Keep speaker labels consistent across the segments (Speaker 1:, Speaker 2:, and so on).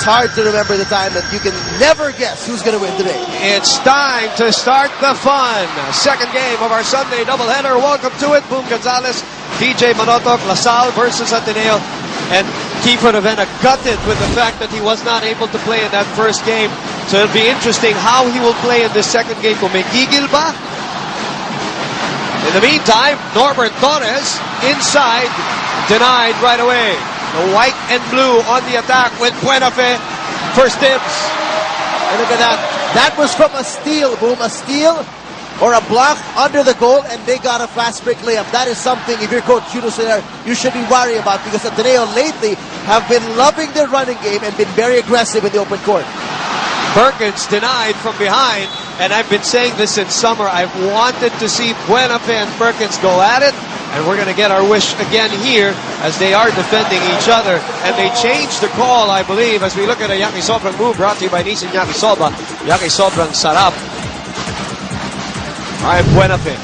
Speaker 1: hard to remember the time that you can never guess who's going to win today.
Speaker 2: It's time to start the fun. Second game of our Sunday doubleheader. Welcome to it. Boom Gonzalez, DJ Manotoc, LaSalle versus Ateneo. And Kiefer Ravena gutted with the fact that he was not able to play in that first game. So it'll be interesting how he will play in this second game. Kung may gigil ba? In the meantime, Norbert Torres inside, denied right away. The white and blue on the attack with Buenafe. First dibs.
Speaker 1: And look at that. That was from a steal, Boom. A steal or a block under the goal, and they got a fast break layup. That is something, if you're Coach Juno Soler, you should be worried about, because Ateneo lately have been loving their running game and been very aggressive in the open court.
Speaker 2: Perkins denied from behind, and I've been saying this in summer. I've wanted to see Buenafe and Perkins go at it, and we're going to get our wish again here as they are defending each other. And they changed the call, I believe, as we look at a Yaki Sobrang move brought to you by Nissan Yaki Soba. Yaki Sobrang sarap. All right, Buenafe.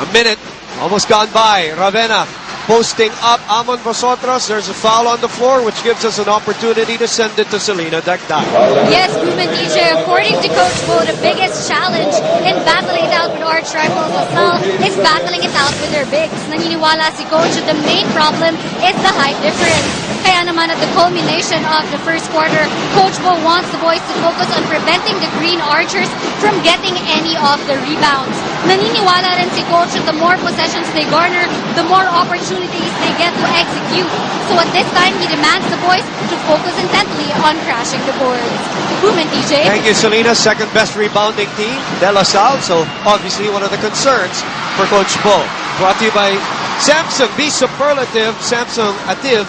Speaker 2: A minute almost gone by. Ravena posting up Amon Vosotros. There's a foul on the floor, which gives us an opportunity to send it to Selena Dagdag.
Speaker 3: Yes, Boom and DJ, according to Coach Bo, the biggest challenge in battling it out with Arch Rifles LaSalle is battling it out with their bigs. Naniniwala si Coach that the main problem is the height difference. Kaya naman at the culmination of the first quarter, Coach Bo wants the boys to focus on preventing the Green Archers from getting any of the rebounds. Naniniwala rin si Coach that the more possessions they garner, the more opportunities they get to execute. So at this time, he demands the boys to focus intently on crashing the boards. Boom and DJ.
Speaker 2: Thank you, Selena. Second best rebounding team, De La Salle. So obviously one of the concerns for Coach Bo. Brought to you by Samsung. Be superlative. Samsung Ativ.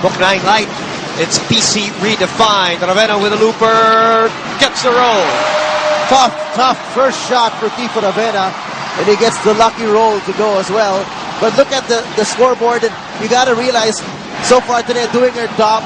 Speaker 2: Book 9 Lite. It's PC redefined. Ravena with a looper. Gets the roll.
Speaker 1: Tough first shot for Kiefer Ravena, and he gets the lucky roll to go as well. But look at the scoreboard, and you got to realize so far today doing their job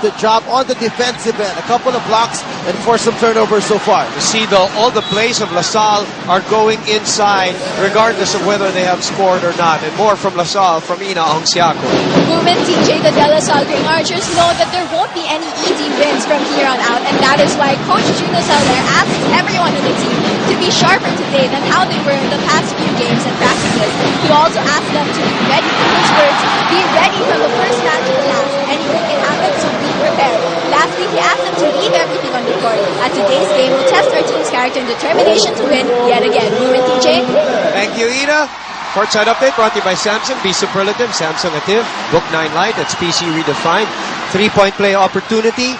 Speaker 1: on the defensive end. A couple of blocks and force some turnovers so far.
Speaker 2: You see, though, all the plays of LaSalle are going inside, regardless of whether they have scored or not. And more from LaSalle, from Ina Ongsiako.
Speaker 4: Boom and TJ, the De La Salle Green Archers know that there won't be any easy wins from here on out, and that is why Coach Juno Soler asks everyone on the team to be sharper today than how they were in the past few games and practices. He also asks them to be ready for his words, be ready from the first match to the last. Anything can happen, so be prepared. Lastly, he asked them to leave everything on the court. At today's game, we'll test our team's character and determination to win yet again. Boom and TJ.
Speaker 2: Thank you, Ina. Courtside update brought to you by Samsung. Be superlative. Samsung Ativ. Book 9 Lite. That's PC redefined. 3-point play opportunity.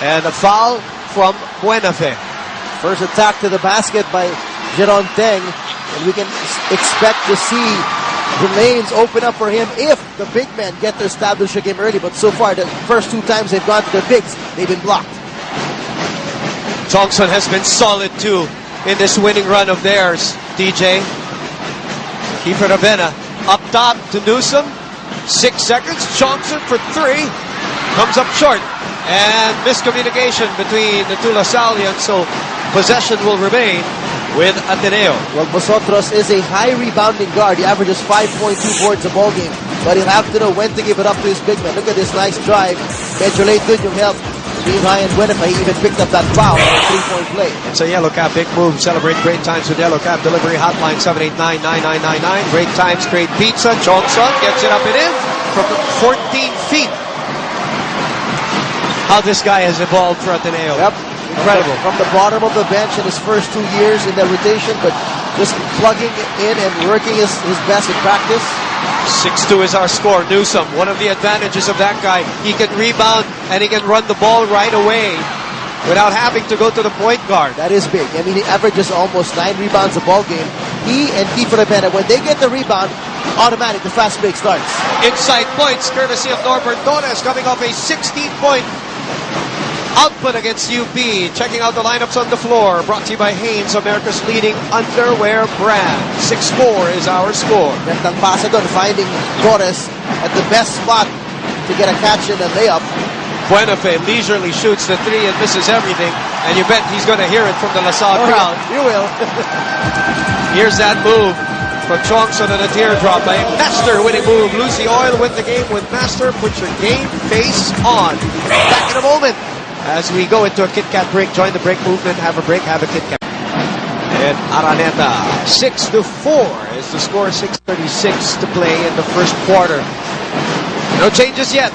Speaker 2: And a foul from Buenafe.
Speaker 1: First attack to the basket by Jeron Teng. And we can expect to see the lanes open up for him if the big men get to establish a game early. But so far, the first two times they've gone to the bigs, they've been blocked.
Speaker 2: Johnson has been solid too in this winning run of theirs, DJ. Kiefer Ravena up top to Newsom. 6 seconds. Johnson for 3. Comes up short. And miscommunication between the two LaSallians. So possession will remain with Ateneo.
Speaker 1: Well, Vosotros is a high rebounding guard. He averages 5.2 boards a ball game. But he'll have to know when to give it up to his big man. Look at this nice drive. Medyo late dun yung help. Being high and Buenafe, he even picked up that foul on a 3-point play.
Speaker 2: It's a Yellow Cap big move. Celebrate great times with Yellow Cap. Delivery hotline 789-9999. Great times, great pizza. Johnson gets it up and in from 14 feet. How this guy has evolved for Ateneo.
Speaker 1: Yep.
Speaker 2: Incredible.
Speaker 1: From the bottom of the bench in his first 2 years in the rotation, but just plugging in and working his best in practice.
Speaker 2: 6-2 is our score. Newsom, one of the advantages of that guy, he can rebound and he can run the ball right away without having to go to the point guard.
Speaker 1: That is big. I mean, he averages almost 9 rebounds a ball game. He and Kiefer Ravena, when they get the rebound, automatic, the fast break starts.
Speaker 2: Inside points, courtesy of Norbert Torres, coming off a 16-point output against UP. Checking out the lineups on the floor. Brought to you by Hanes, America's leading underwear brand. 6-4 is our score.
Speaker 1: Gandang pasa doon, finding Torres at the best spot to get a catch and a layup.
Speaker 2: Buenafe leisurely shoots the 3 and misses everything. And you bet he's going to hear it from the LaSalle crowd.
Speaker 1: You will.
Speaker 2: Here's that move. from Johnson and a teardrop by Master. Winning move. Lucy Oil win the game with Master. Put your game face on. Back in a moment as we go into a Kit Kat break. Join the break movement. Have a break. Have a Kit Kat. And Araneta, 6-4 is the score. 6:36 to play in the first quarter. No changes yet.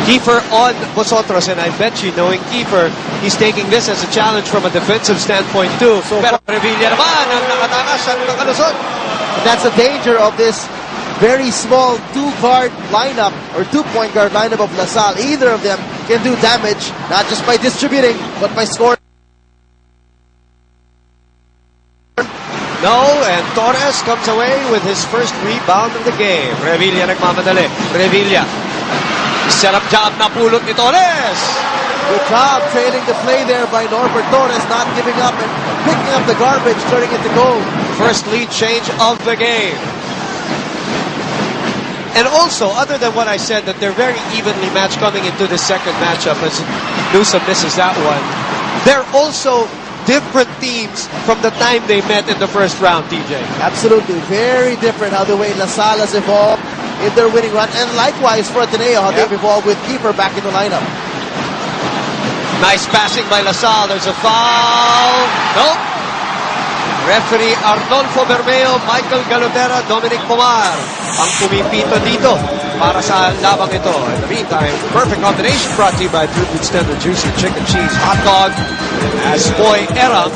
Speaker 2: Kiefer on Vosotros, and I bet you, knowing Kiefer, he's taking this as a challenge from a defensive standpoint too. Pero Revilla naman ang nakatakas at nakalusot.
Speaker 1: That's the danger of this very small two-guard lineup or two-point guard lineup of LaSalle. Either of them can do damage, not just by distributing, but by scoring.
Speaker 2: No, and Torres comes away with his first rebound of the game. Revilla nagmamadali. Revilla. Set up job na pulot ni Torres.
Speaker 1: Good job trailing the play there by Norbert Torres, not giving up and picking up the garbage, turning it to goal.
Speaker 2: First lead change of the game. And also, other than what I said, that they're very evenly matched coming into the second matchup, as Newsom misses that one, they're also different teams from the time they met in the first round, TJ.
Speaker 1: Absolutely. Very different how the way LaSalle has evolved in their winning run. And likewise for Ateneo, how they've evolved with Kiefer back in the lineup.
Speaker 2: Nice passing by LaSalle. There's a foul. Nope. Referee Arnolfo Bermeo, Michael Galotera, Dominic Pomar ang pumipito dito para sa labang ito. In the meantime, perfect combination brought to you by Fruit Extended Juicy Chicken Cheese Hot Dog. As Boy Eram,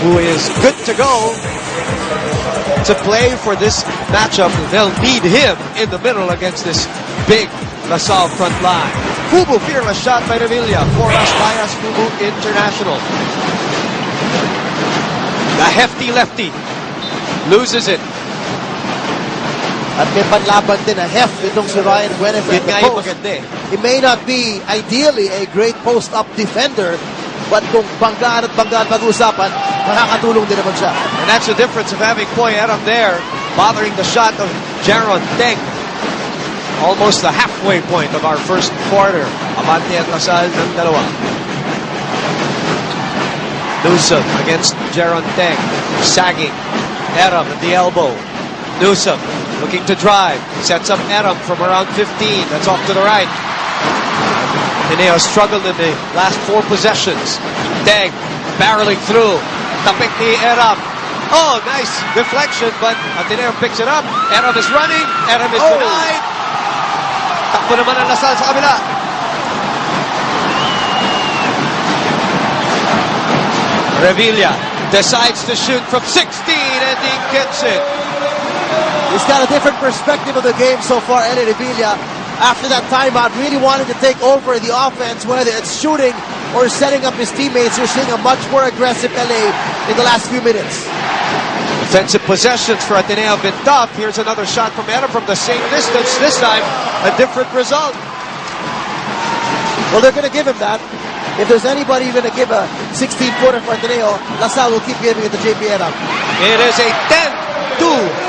Speaker 2: who is good to go to play for this matchup, they'll need him in the middle against this big LaSalle front line. Fubu, fearless shot by Revilla. For us, bias, Fubu International. The hefty lefty loses it.
Speaker 1: At may panlaban din a heft itong si Ryan Guinevere. He may not be ideally a great post-up defender, but kung banggaan at banggaan pag-usapan, makakatulong din naman siya.
Speaker 2: And that's the difference of having Poy Eram there, bothering the shot of Jaron Teng. Almost the halfway point of our first quarter. Abante at LaSalle ng dalawa. Newsom against Jaron Teng. Sagging. Eram at the elbow. Newsom looking to drive. Sets up Eram from around 15. That's off to the right. Ateneo struggled in the last 4 possessions. Teng barreling through. Tapik ni Eram. Oh, nice deflection, but Ateneo picks it up. Eram is running. Eram is denied. Takbo naman ang LaSalle sa kabila. Revilla decides to shoot from 16 and he gets it.
Speaker 1: He's got a different perspective of the game so far, Eddie Revilla. After that timeout, really wanted to take over the offense, whether it's shooting or setting up his teammates. You're seeing a much more aggressive LA in the last few minutes.
Speaker 2: Defensive possessions for Ateneo have been tough. Here's another shot from Eram from the same distance. This time, a different result.
Speaker 1: Well, they're going to give him that. If there's anybody going to give a 16-footer for Ateneo, LaSalle will keep giving it to JP Eram.
Speaker 2: It is a 10-2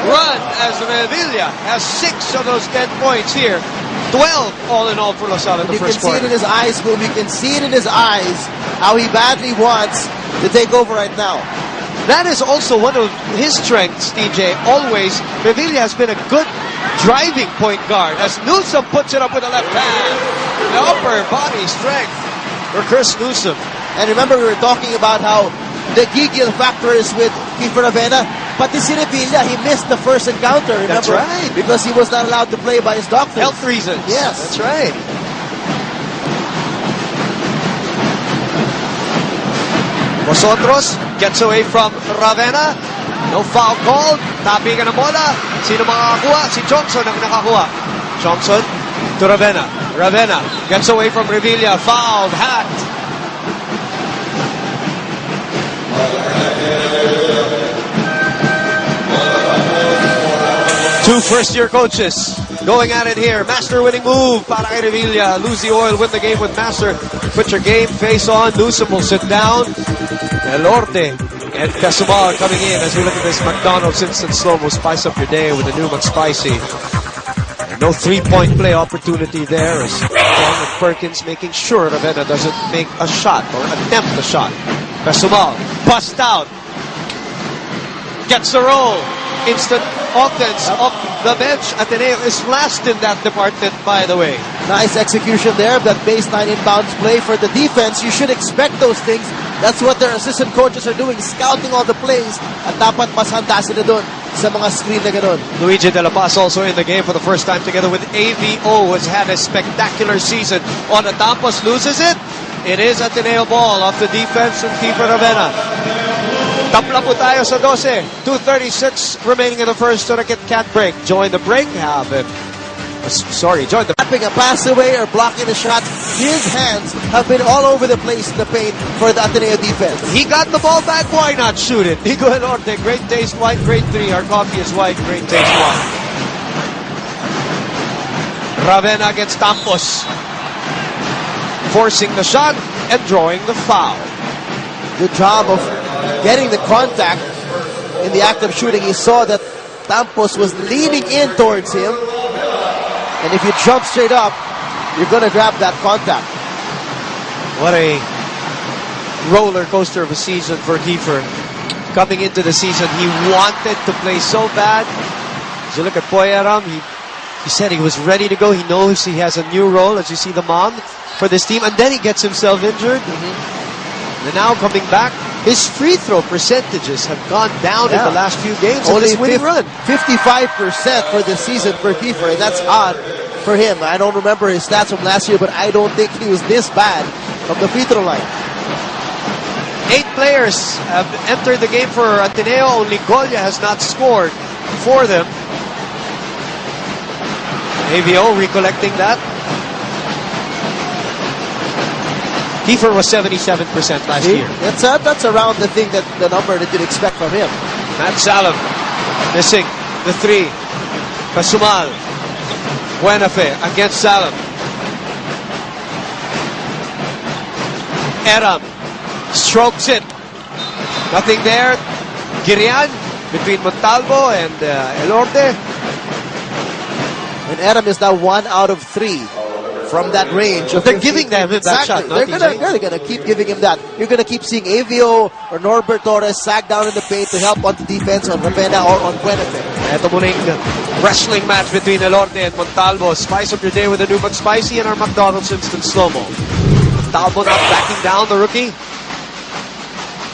Speaker 2: run as Revilla has 6 of those 10 points here. 12 all in all for LaSalle in the first quarter.
Speaker 1: You can see it in his eyes, Boom. You can see it in his eyes how he badly wants to take over right now.
Speaker 2: That is also one of his strengths, DJ. Always, Revilla has been a good driving point guard as Newsom puts it up with the left hand. The upper body strength for Chris Newsom.
Speaker 1: And remember, we were talking about how the giggle factor is with Kiefer Avena. But this Revilla, he missed the first encounter, remember?
Speaker 2: That's right.
Speaker 1: Because he was not allowed to play by his doctor.
Speaker 2: Health reasons.
Speaker 1: Yes.
Speaker 2: That's right. Vosotros gets away from Ravenna. No foul called. Tapigan ng bola. Sino makakakuha? Si Johnson ang nakakuha. Johnson to Ravenna. Ravenna gets away from Revilla. Fouled. Hacked. Two first-year coaches going at it here. Master winning move para kay Revilla. Lucy Oil win the game with Master. Put your game face on. Newsom will sit down. Elorte and Casumal coming in as we look at this McDonald's Instant Slow-Mo. Spice up your day with the new McSpicy. No three-point play opportunity there as John Perkins making sure Ravenna doesn't make a shot or attempt a shot. Casumal bust out. gets the roll. Instant offense off the bench. Ateneo is last in that department, by the way.
Speaker 1: Nice execution there. That baseline inbounds play for the defense. You should expect those things. That's what their assistant coaches are doing, scouting all the plays. At dapat mas handa sila dun sa mga screen na ganun.
Speaker 2: Luigi De La Paz also in the game for the first time together with AVO, who has had a spectacular season. Onatampos loses it. It is Ateneo ball off the defense of Keeper Ravenna. Tapla po tayo sa 12. 2:36 remaining in the first. Tourniquet can't break. Join the break. Join the...
Speaker 1: Tapping a pass away or blocking a shot. His hands have been all over the place in the paint for the Ateneo defense.
Speaker 2: He got the ball back. Why not shoot it? Nico Elorte, great taste white, grade 3. Our coffee is white, great taste white. Ravenna against Campos. Forcing the shot and drawing the foul.
Speaker 1: Good job of getting the contact in the act of shooting. He saw that Campos was leaning in towards him. And if you jump straight up, you're going to grab that contact.
Speaker 2: What a roller coaster of a season for Kiefer. Coming into the season, he wanted to play so bad. As you look at Poyaram, he said he was ready to go. He knows he has a new role, as you see the mom, for this team. And then he gets himself injured. And now coming back, his free throw percentages have gone down in the last few games.
Speaker 1: Only
Speaker 2: of this winning run.
Speaker 1: 55% for the season for Kiefer, and that's odd for him. I don't remember his stats from last year, but I don't think he was this bad from the free throw line.
Speaker 2: 8 players have entered the game for Ateneo. Only Golia has not scored for them. AVO recollecting that. Kiefer was 77% last year.
Speaker 1: That's around the number that you'd expect from him.
Speaker 2: Matt Salem missing the 3. Pasumal. Buenafe against Salem. Eram strokes it. Nothing there. Girian between Montalvo and Elorte.
Speaker 1: And Eram is now 1 out of 3. From that range.
Speaker 2: They're giving them that shot.
Speaker 1: They're going to keep giving him that. You're going to keep seeing AVO or Norbert Torres sag down in the paint to help on the defense on Ravenna or on Buenafe.
Speaker 2: Ito muling wrestling match between Elorte and Montalvo. Spice up your day with a new McSpicy and our McDonald's Instant Slow-Mo. Montalvo not backing down the rookie.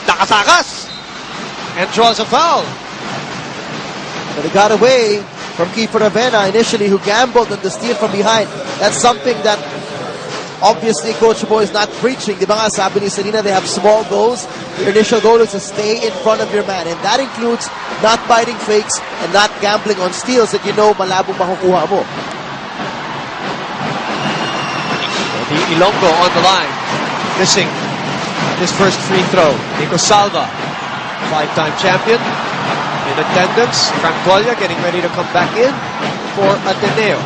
Speaker 2: Nakatakas! And draws a foul.
Speaker 1: But he got away from Kiefer Ravenna initially, who gambled on the steal from behind. That's something that obviously Coach Boy is not preaching. Di ba nga, sabi ni Selena, they have small goals. Your initial goal is to stay in front of your man. And that includes not biting fakes and not gambling on steals that you know malabong makukuha mo.
Speaker 2: The Ilonggo on the line. Missing his first free throw. Nico Salva, 5-time champion. In attendance, Frank Golia getting ready to come back in for Ateneo.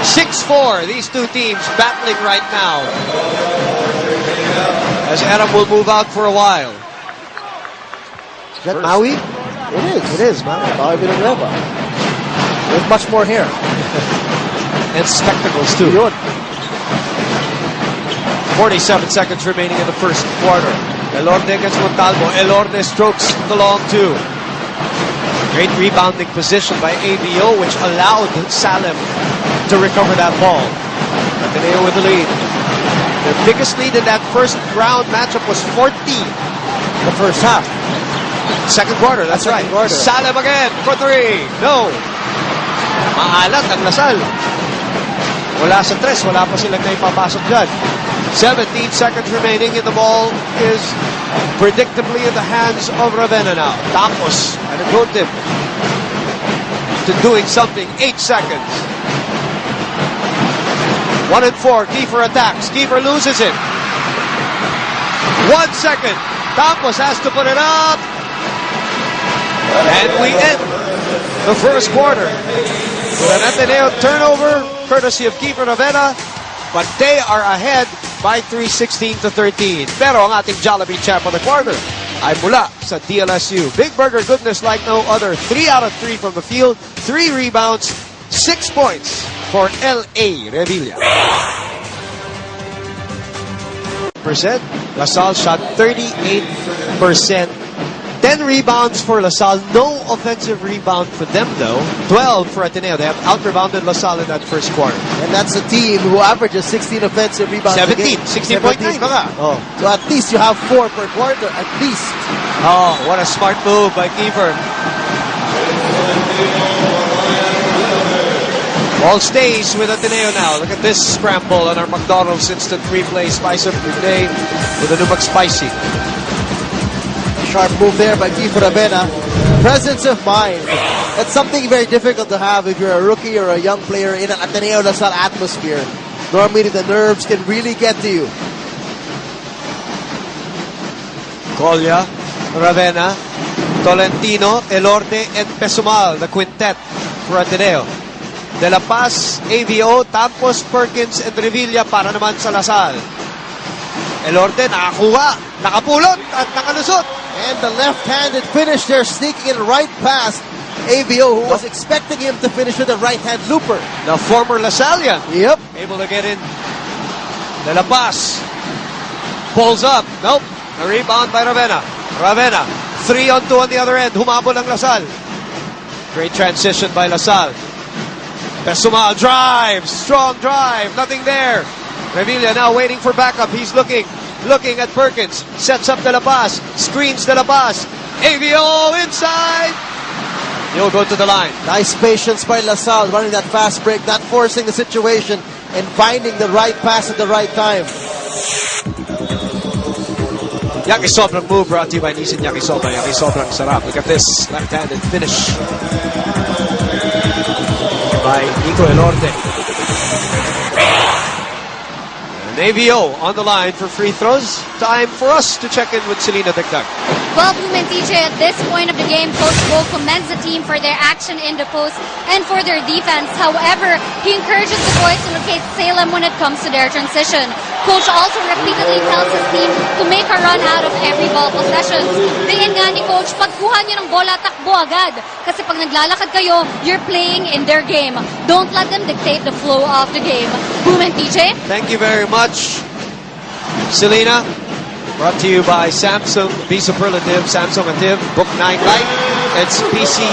Speaker 2: 6-4, these two teams battling right now. As Adam will move out for a while.
Speaker 1: Is that Maui? It is, Maui Villanueva. There's much more hair.
Speaker 2: And spectacles too. 47 seconds remaining in the first quarter. Elorte against Montalvo. Elorte strokes the long 2. Great rebounding position by AVO, which allowed Salem to recover that ball. Ateneo with the lead. Their biggest lead in that first round matchup was 14.
Speaker 1: The first half.
Speaker 2: Second quarter, that's right.
Speaker 1: Quarter.
Speaker 2: Salem again for 3. No. Maalat ang Lasal. Wala sa 3. Wala pa silang naipapasok dyan. 17 seconds remaining and the ball is predictably in the hands of Ravenna now. Campos and a good tip to doing something. 8 seconds. 1 and 4. Kiefer attacks. Kiefer loses it. 1 second. Campos has to put it up. And we end the first quarter with an Ateneo turnover courtesy of Kiefer Ravenna. But they are ahead by 3, 16-13. Pero ang ating Jollibee champ of the quarter ay mula sa DLSU. Big Burger goodness like no other. 3 out of 3 from the field. 3 rebounds. 6 points for L.A. Revilla. LaSalle shot 38%. 10 rebounds for LaSalle. No offensive rebound for them, though. 12 for Ateneo. They have out-rebounded LaSalle in that first quarter.
Speaker 1: And that's a team who averages 16 offensive rebounds
Speaker 2: 17.
Speaker 1: a game.
Speaker 2: 16.9.
Speaker 1: Oh. So at least you have 4 per quarter. At least.
Speaker 2: Oh, what a smart move by Kiefer. Ball stays with Ateneo now. Look at this scramble on our McDonald's instant replay. Spice up your day with a new McSpicy.
Speaker 1: Sharp move there by Kiefer Avena. Presence of mind. That's something very difficult to have if you're a rookie or a young player in an Ateneo LaSalle atmosphere. Normally the nerves can really get to you.
Speaker 2: Colya, Ravena, Tolentino, Elorte, and Pesumal, the quintet for Ateneo. De La Paz, AVO, Tampos, Perkins, and Revilla para naman sa LaSalle. Elorte nakakuha, nakapulot, at nakalusot.
Speaker 1: And the left-handed finish there, sneaking it right past AVO, who was expecting him to finish with a right-hand looper.
Speaker 2: The former LaSallian.
Speaker 1: Yep.
Speaker 2: Able to get in. De La Paz pulls up. Nope. A rebound by Ravena. Ravena, 3-on-2 on the other end. Humabol ang LaSalle. Great transition by LaSalle. Pesumal drives. Strong drive. Nothing there. Revilla now waiting for backup. He's looking at Perkins. Sets up De La Paz. Screens De La Paz. AVO inside. He'll go to the line.
Speaker 1: Nice patience by LaSalle, running that fast break, not forcing the situation, and finding the right pass at the right time.
Speaker 2: Yakisobrang move brought to you by Nissan Yakisoba. Yakisobrang sarap. Look at this left-handed finish by Nico Elorte. And AVO on the line for free throws. Time for us to check in with Selena Dagdag.
Speaker 3: Well, Bloom and TJ, at this point of the game, Coach Bo commends the team for their action in the post and for their defense. However, he encourages the boys to locate Salem when it comes to their transition. Coach also repeatedly tells his team to make a run out of every ball possession. Diin nga ni Coach, pagkuha niyo ng bola, takbo agad. Kasi pag naglalakad kayo, you're playing in their game. Don't let them dictate the flow of the game. Bloom and TJ?
Speaker 2: Thank you very much, Selena. Brought to you by Samsung B Superlative, Samsung Ativ, Book 9 Lite. It's PC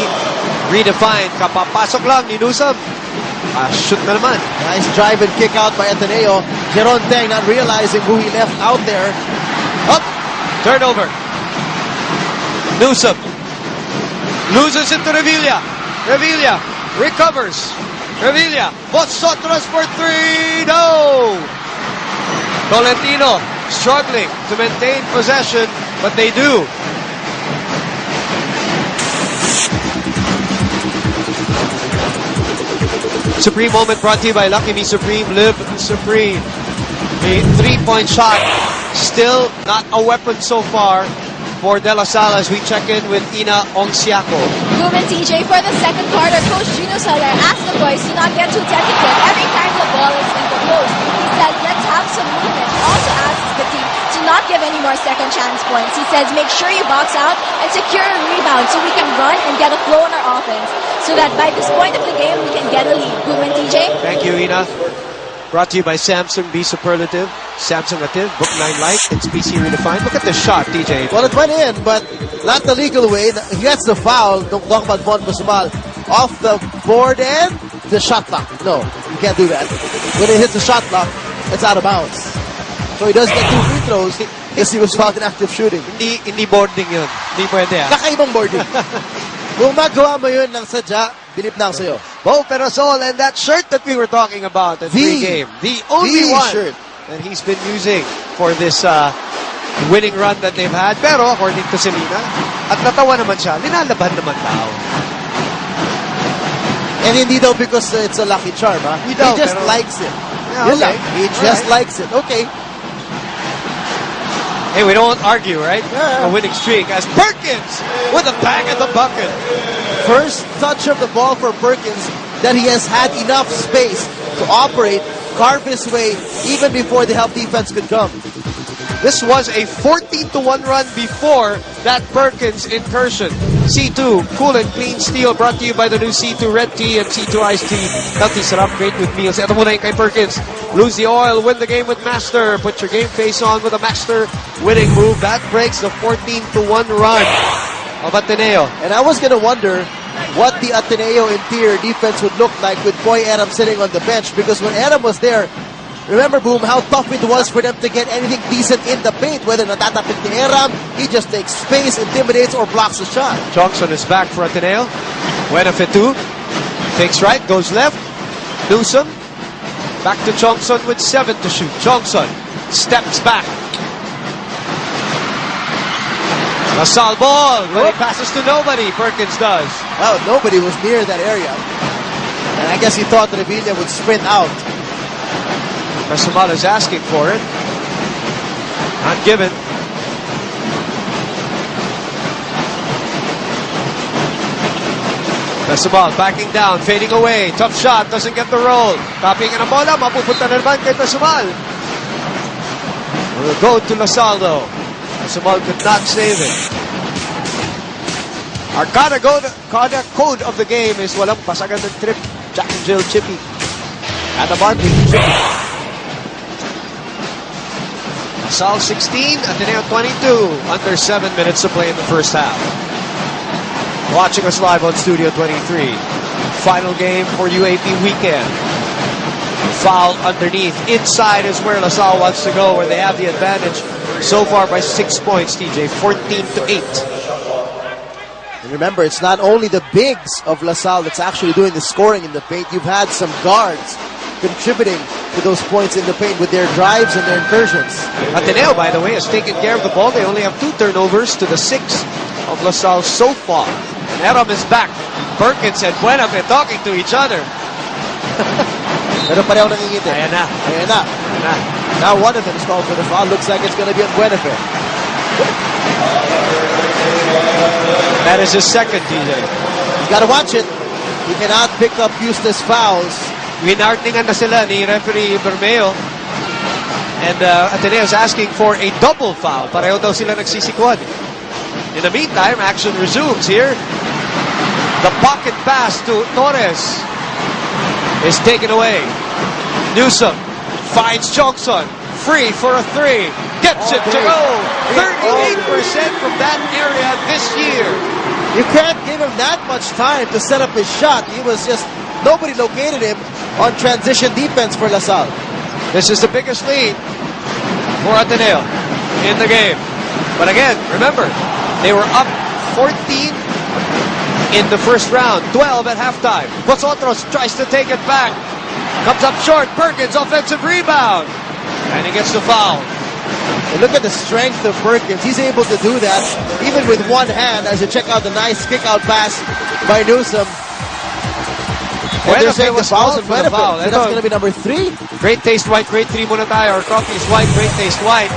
Speaker 2: redefined. Kapapasok lang ni Nusab. Shoot na naman.
Speaker 1: Nice drive and kick out by Ateneo. Jeron Teng not realizing who he left out there.
Speaker 2: Up. Turnover. Nusab. Loses it to Revilla. Revilla recovers. Revilla. Vosotros for 3. No. Tolentino struggling to maintain possession, but they do. Supreme moment brought to you by Lucky Me Supreme. Live Supreme. A 3-point shot. Still not a weapon so far for De La Salle as we check in with Ina Ongsiaco.
Speaker 4: Bloom and TJ, for the second quarter, Coach Gino Soler asked the boys to not get too technical every time the ball is in the post. He said, let's have some movement. He also asks the team to not give any more second chance points. He says, make sure you box out and secure a rebound so we can run and get a flow in our offense so that by this point of the game, we can get a lead. Bloom and TJ?
Speaker 2: Thank you, Ina. Brought to you by Samsung B Superlative, Samsung Ativ, Book 9 Lite, it's PC redefined. Look at the shot, TJ.
Speaker 1: Well, it went in, but not the legal way. He gets the foul. Don't talk about Von Pesumal. Off the board and the shot clock. No, you can't do that. When it hits the shot clock, it's out of bounds. So he does get 2 free throws because he was fouled in active shooting.
Speaker 2: Hindi boarding yun. Hindi pwede.
Speaker 1: Kakaibang boarding. Kung magawa mo yun ng sadya, bilip na ako sa'yo.
Speaker 2: Bo Perasol and that shirt that we were talking about at pregame. The only one
Speaker 1: shirt
Speaker 2: that he's been using for this winning run that they've had. Pero according to Selena, at natawa naman siya, linalaban naman daw.
Speaker 1: And hindi daw because it's a lucky charm, ha? He just likes it.
Speaker 2: Yeah, okay.
Speaker 1: He just likes it. Okay.
Speaker 2: Hey, we don't argue, right?
Speaker 1: Yeah.
Speaker 2: A winning streak as Perkins with a bang at the bucket.
Speaker 1: First touch of the ball for Perkins that he has had enough space to operate, carve his way, even before the help defense could come.
Speaker 2: This was a 14-1 run before that Perkins incursion. C2, cool and clean steel, brought to you by the new C2 Red Tea and C2 Iced Tea. Healthy sarap, great with meals. Ito muna yung kay Perkins. Lose the oil, win the game with Master. Put your game face on with a Master winning move. That breaks the 14-1 run of Ateneo.
Speaker 1: And I was going to wonder what the Ateneo interior defense would look like with Boy Aram sitting on the bench, because when Aram was there, remember, Boom, how tough it was for them to get anything decent in the paint. Whether natatapit ni Aram, he just takes space, intimidates, or blocks a shot.
Speaker 2: Johnson is back for Ateneo. Buenafetu takes right, goes left. Newsom back to Johnson with 7 to shoot. Johnson steps back. Lasal ball, but he passes to nobody. Perkins does.
Speaker 1: Well, nobody was near that area. And I guess he thought that Revilla would sprint out.
Speaker 2: Pesumal is asking for it. Not given. Pesumal backing down, fading away. Tough shot, doesn't get the roll. Tapping in a bola, mapupunta na naman kay Pesumal. We'll go to Lasaldo. Pesumal could not save it. Our Kada code of the game is walang pasagan ng trip. Jack and Jill Chippy. At the Barkley, Chippy. Lasal 16, Ateneo 22. Under 7 minutes to play in the first half. Watching us live on Studio 23. Final game for UAP weekend. Foul underneath. Inside is where Lasal wants to go, where they have the advantage so far by 6 points, TJ. 14-8.
Speaker 1: And remember, it's not only the bigs of LaSalle that's actually doing the scoring in the paint. You've had some guards contributing to those points in the paint with their drives and their incursions.
Speaker 2: Ateneo, by the way, has taken care of the ball. They only have 2 turnovers to the 6 of LaSalle so far. And Aram is back. Perkins and Buenafe talking to each other.
Speaker 1: Pero pareho nangingiti.
Speaker 2: Ayan na.
Speaker 1: Ayan na.
Speaker 2: Ayan na.
Speaker 1: Now one of them is called for the foul. Looks like it's going to be on Buenafe.
Speaker 2: That is his second, TJ.
Speaker 1: You got to watch it. He cannot pick up useless fouls.
Speaker 2: Winartingan na sila ni referee Bermeo. And Ateneo is asking for a double foul. Pareho daw sila nagsisikwad. In the meantime, action resumes here. The pocket pass to Torres is taken away. Newsom finds Johnson. Free for a 3. Gets it to go. 38% from that area this year.
Speaker 1: You can't give him that much time to set up his shot. He was just, nobody located him on transition defense for LaSalle.
Speaker 2: This is the biggest lead for Ateneo in the game. But again, remember, they were up 14 in the first round, 12 at halftime. Vosotros tries to take it back. Comes up short. Perkins, offensive rebound. And he gets the foul.
Speaker 1: And look at the strength of Perkins. He's able to do that even with one hand, as you check out the nice kick-out pass by Newsom. And they're saying the foul's on Buenafe. So that's going to be number 3.
Speaker 2: Great Taste White, Grade 3 muna tayo. Our coffee is white, Great Taste White.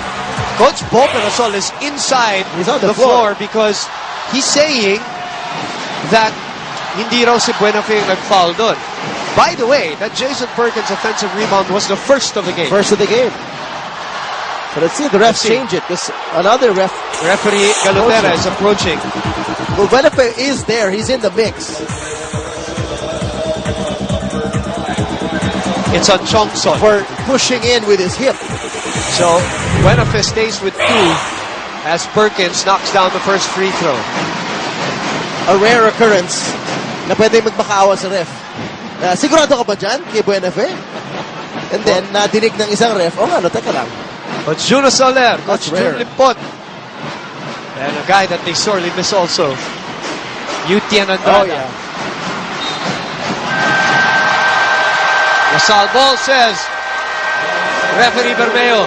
Speaker 2: Coach Bo Perasol is inside
Speaker 1: He's on the
Speaker 2: floor because he's saying that hindi raw si Buenafe yung nag-foul doon. By the way, that Jason Perkins offensive rebound was the first of the game.
Speaker 1: First of the game. So let's see if the refs change it, because another
Speaker 2: referee Galutera is approaching.
Speaker 1: Well, Buenafe is there. He's in the mix.
Speaker 2: It's on Johnson
Speaker 1: for pushing in with his hip.
Speaker 2: So Buenafe stays with 2 as Perkins knocks down the first free throw.
Speaker 1: A rare occurrence na pwede magmakaawa sa ref. Sigurado ka ba dyan kay Buenafe? And then, nadinig ng isang ref, teka lang.
Speaker 2: But Juno Soler, Coach
Speaker 1: rare.
Speaker 2: Jun Limpot. And a guy that they sorely miss also. Yutian Andrada.
Speaker 1: Oh, yeah.
Speaker 2: Lasal ball says, referee Bermeo,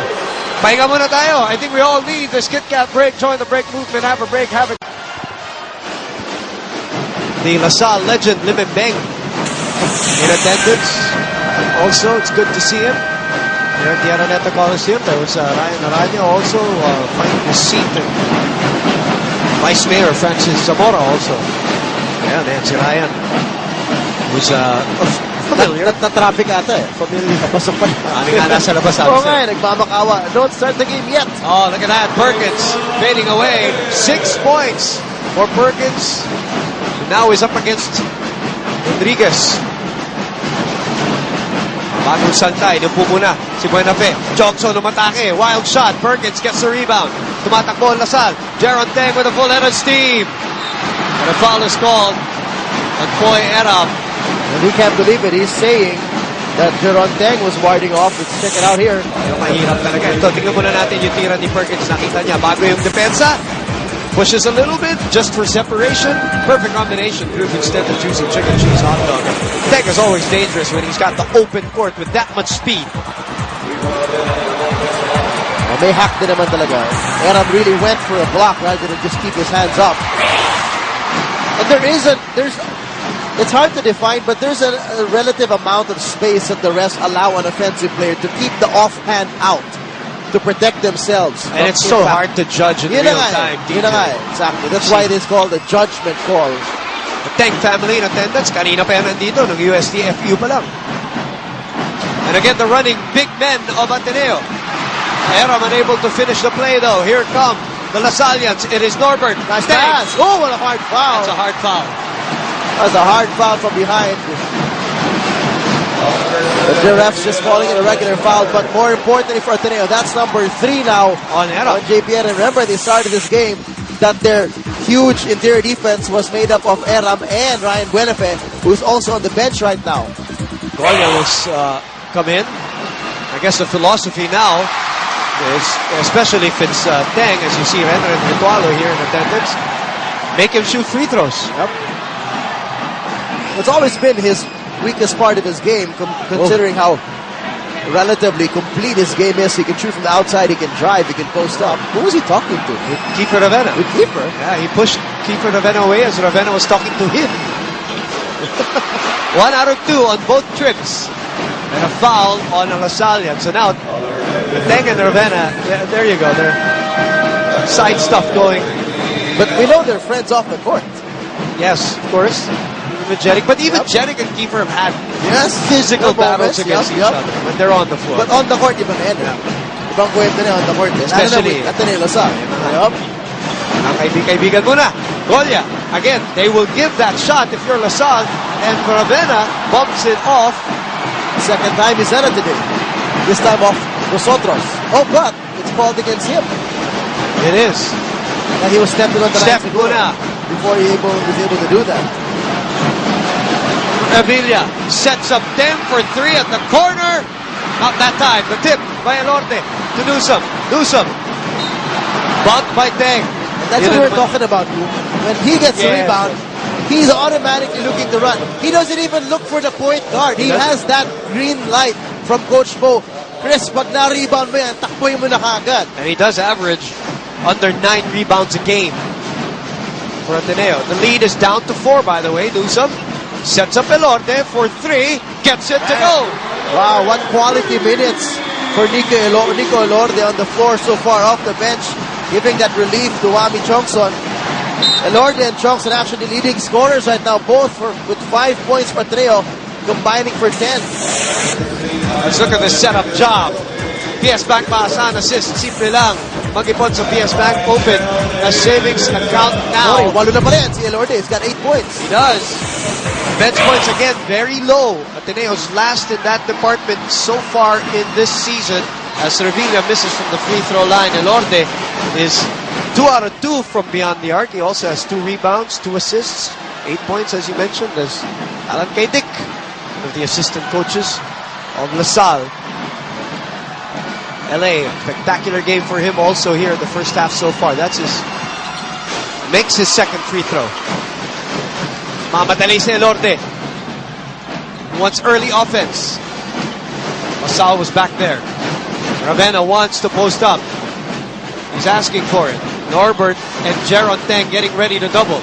Speaker 2: pahinga muna tayo. I think we all need this Kit Kat break. Join the break movement. Have a break. The Lasal legend, Limembeng, in attendance. Also, it's good to see him. Here at the Araneta Coliseum, there was Ryan Aranya also finding his seat. And Vice Mayor Francis Zamora also. Yeah, Nancy Ryan was familiar.
Speaker 1: Na-traffic ata eh. Familiar. Pasok pa.
Speaker 2: Nga nasa labas
Speaker 1: Oo nga, nagmamakawa. Don't start the game yet.
Speaker 2: Oh, look at that. Perkins fading away. 6 points for Perkins. Now is up against Rodriguez. Bagong santay, inupo muna si Buenafe. Johnson umatake, wild shot. Perkins gets the rebound. Tumatakbo ang Lasal. Jaron Teng with a full head of steam. And a foul is called on Poy Erab.
Speaker 1: And he can't believe it. He's saying that Jaron Teng was warding off. Let's check it out here.
Speaker 2: Mahirap talaga. Ito, tingnan muna natin yung tira ni Perkins. Nakita niya, bago yung depensa. Pushes a little bit just for separation. Perfect combination group instead of choosing chicken cheese hot dog. Teng is always dangerous when he's got the open court with that much speed.
Speaker 1: May hack din naman talaga. Erab really went for a block rather than just keep his hands up. And it's hard to define, but there's a relative amount of space that the refs allow an offensive player to keep the offhand out to protect themselves.
Speaker 2: And it's so hard to judge in real time.
Speaker 1: Exactly. That's why it is called a judgment call.
Speaker 2: The Teng family in attendance. Kanina pa yan nandito ng UST-FU pa lang. And again, the running big men of Ateneo. Erab unable to finish the play though. Here come the Lasalians. It is Norbert.
Speaker 1: Nice pass. Oh, what a hard foul.
Speaker 2: That's a hard foul.
Speaker 1: That's a hard foul from behind. The refs just calling it a regular foul, but more importantly for Ateneo, that's number 3 now
Speaker 2: on
Speaker 1: JPN. And remember, they started this game that their huge interior defense was made up of Erab and Ryan Buenafe, who's also on the bench right now.
Speaker 2: Goya will come in. I guess the philosophy now is, especially if it's Teng, as you see Renner and Ritualo here in attendance, make him shoot free throws.
Speaker 1: Yep. It's always been his weakest part of his game, considering how relatively complete his game is. He can shoot from the outside, he can drive, he can post up. Who was he talking to?
Speaker 2: With Kiefer Ravenna.
Speaker 1: With Kiefer?
Speaker 2: Yeah, he pushed Kiefer Ravenna away as Ravenna was talking to him. 1 out of 2 on both trips. And a foul on Lasalian. So now, Teng and Ravenna, there you go. Their side stuff going.
Speaker 1: But we know they're friends off the court.
Speaker 2: Yes, of course. With Jerick, but even Jerick and Kiefer have had physical battles against each other when they're on the floor.
Speaker 1: But on the court, ibang Edna. Ibang kwento na on the court.
Speaker 2: Especially
Speaker 1: Ateneo Lasal. Yup.
Speaker 2: Ang kaibigan muna. Golia. Again, they will give that shot if you're Lasal, and Ravenna bumps it off.
Speaker 1: Second time he's done it today. This time off Rosotros. Oh, but it's called against him.
Speaker 2: It is.
Speaker 1: And he was stepping on the line before he was able to do that.
Speaker 2: Avila sets up 10 for 3 at the corner. Not that time. The tip by Elorte to Newsome. Newsome. Bumped by Teng.
Speaker 1: And that's what we're talking about. When he gets the rebound, he's automatically looking to run. He doesn't even look for the point guard. He has that green light from Coach Bo. Chris, pag na-rebound mo yan, takboy mo na kaagad.
Speaker 2: And he does average under 9 rebounds a game for Ateneo. The lead is down to 4, by the way. Newsome sets up Elorte for 3, gets it to go.
Speaker 1: Wow, 1 quality minutes for Nico Elorte on the floor so far off the bench, giving that relief to Wami Chongson. Elorte and Chongson actually leading scorers right now, both with 5 points for Ateneo, combining for 10.
Speaker 2: Let's look at the setup job. PS Bank Maasan assist, simple lang. Mag-ipon sa PS Bank, open a savings account now.
Speaker 1: Sorry, walo na pa rin si Elorte. He's got 8 points.
Speaker 2: He does. Bench points again, very low. Ateneo's last in that department so far in this season. As Revilla misses from the free throw line, Elorte is 2 out of 2 from beyond the arc. He also has 2 rebounds, 2 assists, 8 points as you mentioned. There's Alan Kaidik, one of the assistant coaches of LaSalle. LA, spectacular game for him also here in the first half so far. Makes his second free throw. Mamadali si Elorte. Wants early offense. Masal was back there. Ravenna wants to post up. He's asking for it. Norbert and Jaron Teng getting ready to double.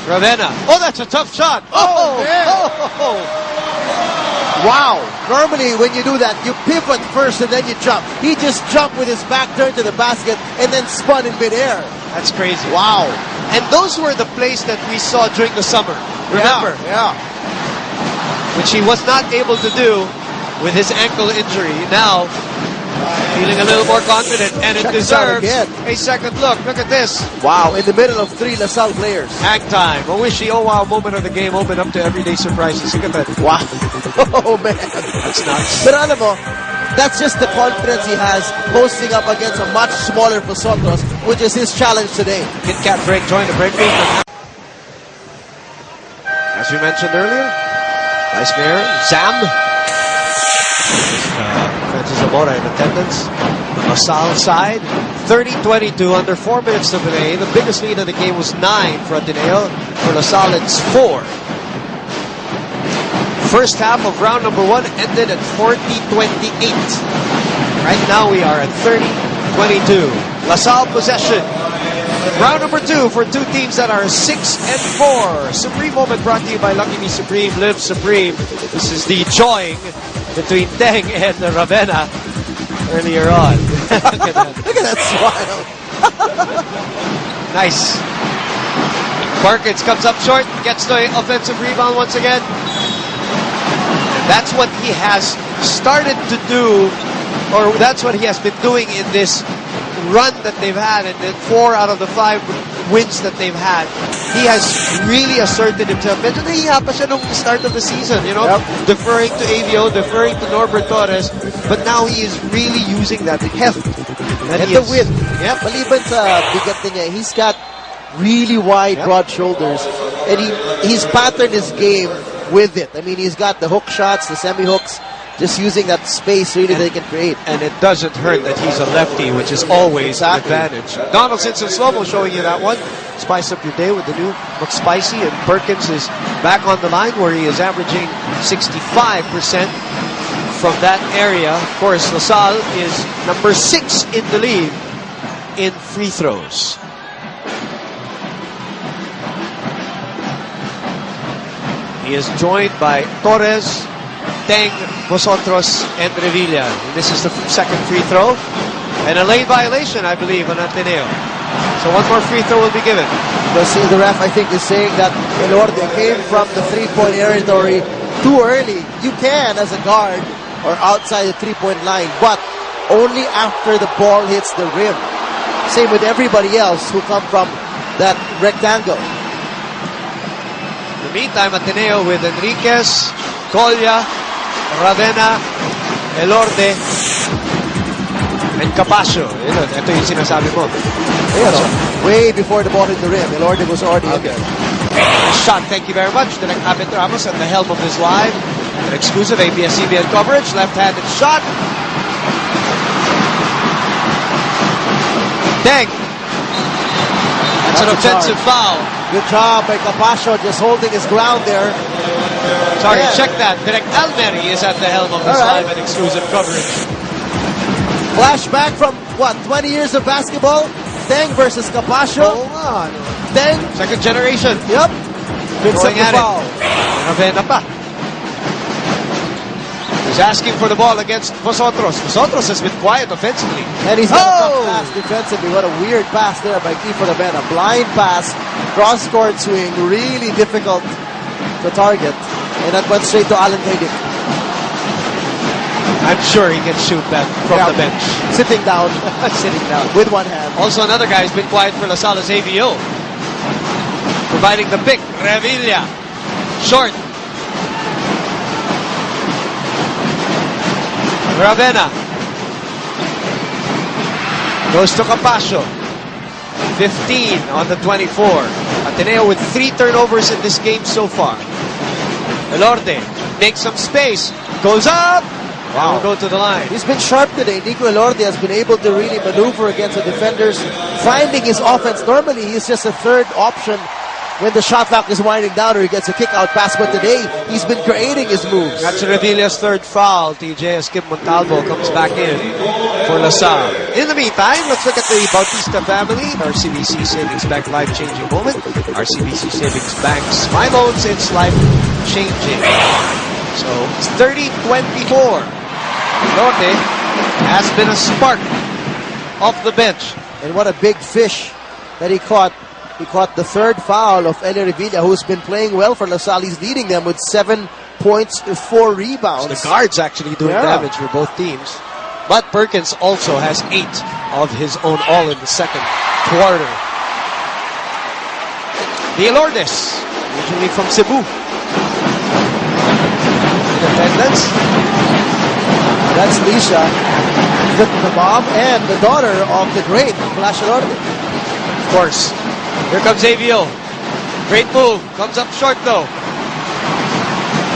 Speaker 2: Ravenna. Oh, that's a tough shot.
Speaker 1: Wow. Normally, when you do that, you pivot first and then you jump. He just jumped with his back turned to the basket and then spun in midair.
Speaker 2: That's crazy.
Speaker 1: Wow.
Speaker 2: And those were the plays that we saw during the summer. Remember?
Speaker 1: Yeah.
Speaker 2: Which he was not able to do with his ankle injury. Now, feeling a little more confident, and it
Speaker 1: Check this out
Speaker 2: deserves
Speaker 1: again.
Speaker 2: a second look. Look at this.
Speaker 1: Wow, in the middle of 3 LaSalle players.
Speaker 2: Hang time. A wishy, oh wow moment of the game opened up to everyday surprises. Look at that.
Speaker 1: Wow. Oh, man.
Speaker 2: That's nuts.
Speaker 1: But alam mo, that's just the confidence he has posting up against a much smaller Vosotros, which is his challenge today.
Speaker 2: Kit Kat break, join the break beat. As we mentioned earlier, Vice Mayor Sam. Francis Zamora in attendance. LaSalle side, 30-22, under 4 minutes to play. The biggest lead of the game was 9 for Ateneo. For LaSalle, it's 4. First half of round number 1 ended at 40-28. Right now we are at 30-22. LaSalle possession. Round number 2 for two teams that are 6-4. Supreme moment brought to you by Lucky Me Supreme. Live Supreme. This is the joying between Teng and Ravenna earlier on. Look at that.
Speaker 1: Look at that smile.
Speaker 2: Nice. Perkins comes up short, gets the offensive rebound once again. That's what he has started to do, or that's what he has been doing in this run that they've had, and the 4 out of the 5 wins that they've had. He has really asserted himself. Medyo nahiya pa siya nung start of the season, you know, deferring to AVO, deferring to Norbert Torres, but now he is really using that heft.
Speaker 1: And the width. Yep. Maliban sa bigat niya, he's got really wide, broad shoulders, and he's patterned his game with it. I mean, he's got the hook shots, the semi-hooks, just using that space really that he can create.
Speaker 2: And it doesn't hurt that he's a lefty, which is always an advantage. Donaldson in slow-mo showing you that one. Spice up your day with the new McSpicy, and Perkins is back on the line where he is averaging 65% from that area. Of course, LaSalle is number 6 in the league in free throws. He is joined by Torres, Teng, Vosotros, and Revilla. And this is the second free throw. And a late violation, I believe, on Ateneo. So one more free throw will be given.
Speaker 1: The ref, I think, is saying that Elorde came from the 3-point territory too early. You can, as a guard, or outside the 3-point line, but only after the ball hits the rim. Same with everybody else who come from that rectangle.
Speaker 2: In the meantime, Ateneo with Enriquez, Colla, Ravenna, Elorde, and Capascio. Ito yung sinasabi mo.
Speaker 1: Way before the ball hit the rim, Elorde was already in there.
Speaker 2: Shot, thank you very much. Direct Abet Ramos at the helm of this live. An exclusive ABS-CBN coverage. Left-handed shot. Teng. That's an offensive foul.
Speaker 1: Good job by Capascio, just holding his ground there.
Speaker 2: Sorry, check that. Direct Almeri is at the helm of this live and exclusive coverage.
Speaker 1: Flashback from, what, 20 years of basketball? Teng versus Capascio. Teng.
Speaker 2: Second generation.
Speaker 1: Yep. Good
Speaker 2: Going at
Speaker 1: foul.
Speaker 2: it. Ravenna pa. He's asking for the ball against Vosotros. Vosotros has been quiet offensively.
Speaker 1: And he's got a tough pass defensively. What a weird pass there by Kiefer Ravenna. Blind pass, cross-court swing, really difficult to target. And that went straight to Alan Kaidik.
Speaker 2: I'm sure he can shoot that from the bench.
Speaker 1: Sitting down.
Speaker 2: Sitting down.
Speaker 1: With one hand.
Speaker 2: Also another guy who's been quiet for LaSalle's AVO. Providing the pick. Revilla. Short. Ravenna. Goes to Capascio. 15 on the 24. Ateneo with 3 turnovers in this game so far. Elorde makes some space. Goes up. Wow. Will go to the line.
Speaker 1: He's been sharp today. Nico Elorde has been able to really maneuver against the defenders, finding his offense. Normally, he's just a third option when the shot clock is winding down or he gets a kick-out pass. But today, he's been creating his moves.
Speaker 2: That's Revilla's third foul. TJ as Kim Montalvo comes back in for LaSalle. In the meantime, let's look at the Bautista family. RCBC Savings Bank life-changing moment. RCBC Savings Bank's My Loans, it's life-changing. So, it's 30-24. Norte has been a spark off the bench.
Speaker 1: And what a big fish that he caught. He caught the third foul of Eli Revilla, who's been playing well for LaSalle. He's leading them with 7 points, 4 rebounds.
Speaker 2: So the guards actually doing damage for both teams. But Perkins also has 8 of his own all in the second quarter. The Elordes, originally from Cebu. Independence.
Speaker 1: That's Lisha, the mom and the daughter of the great Flash Elorde.
Speaker 2: Of course. Here comes AVO. Great move. Comes up short though.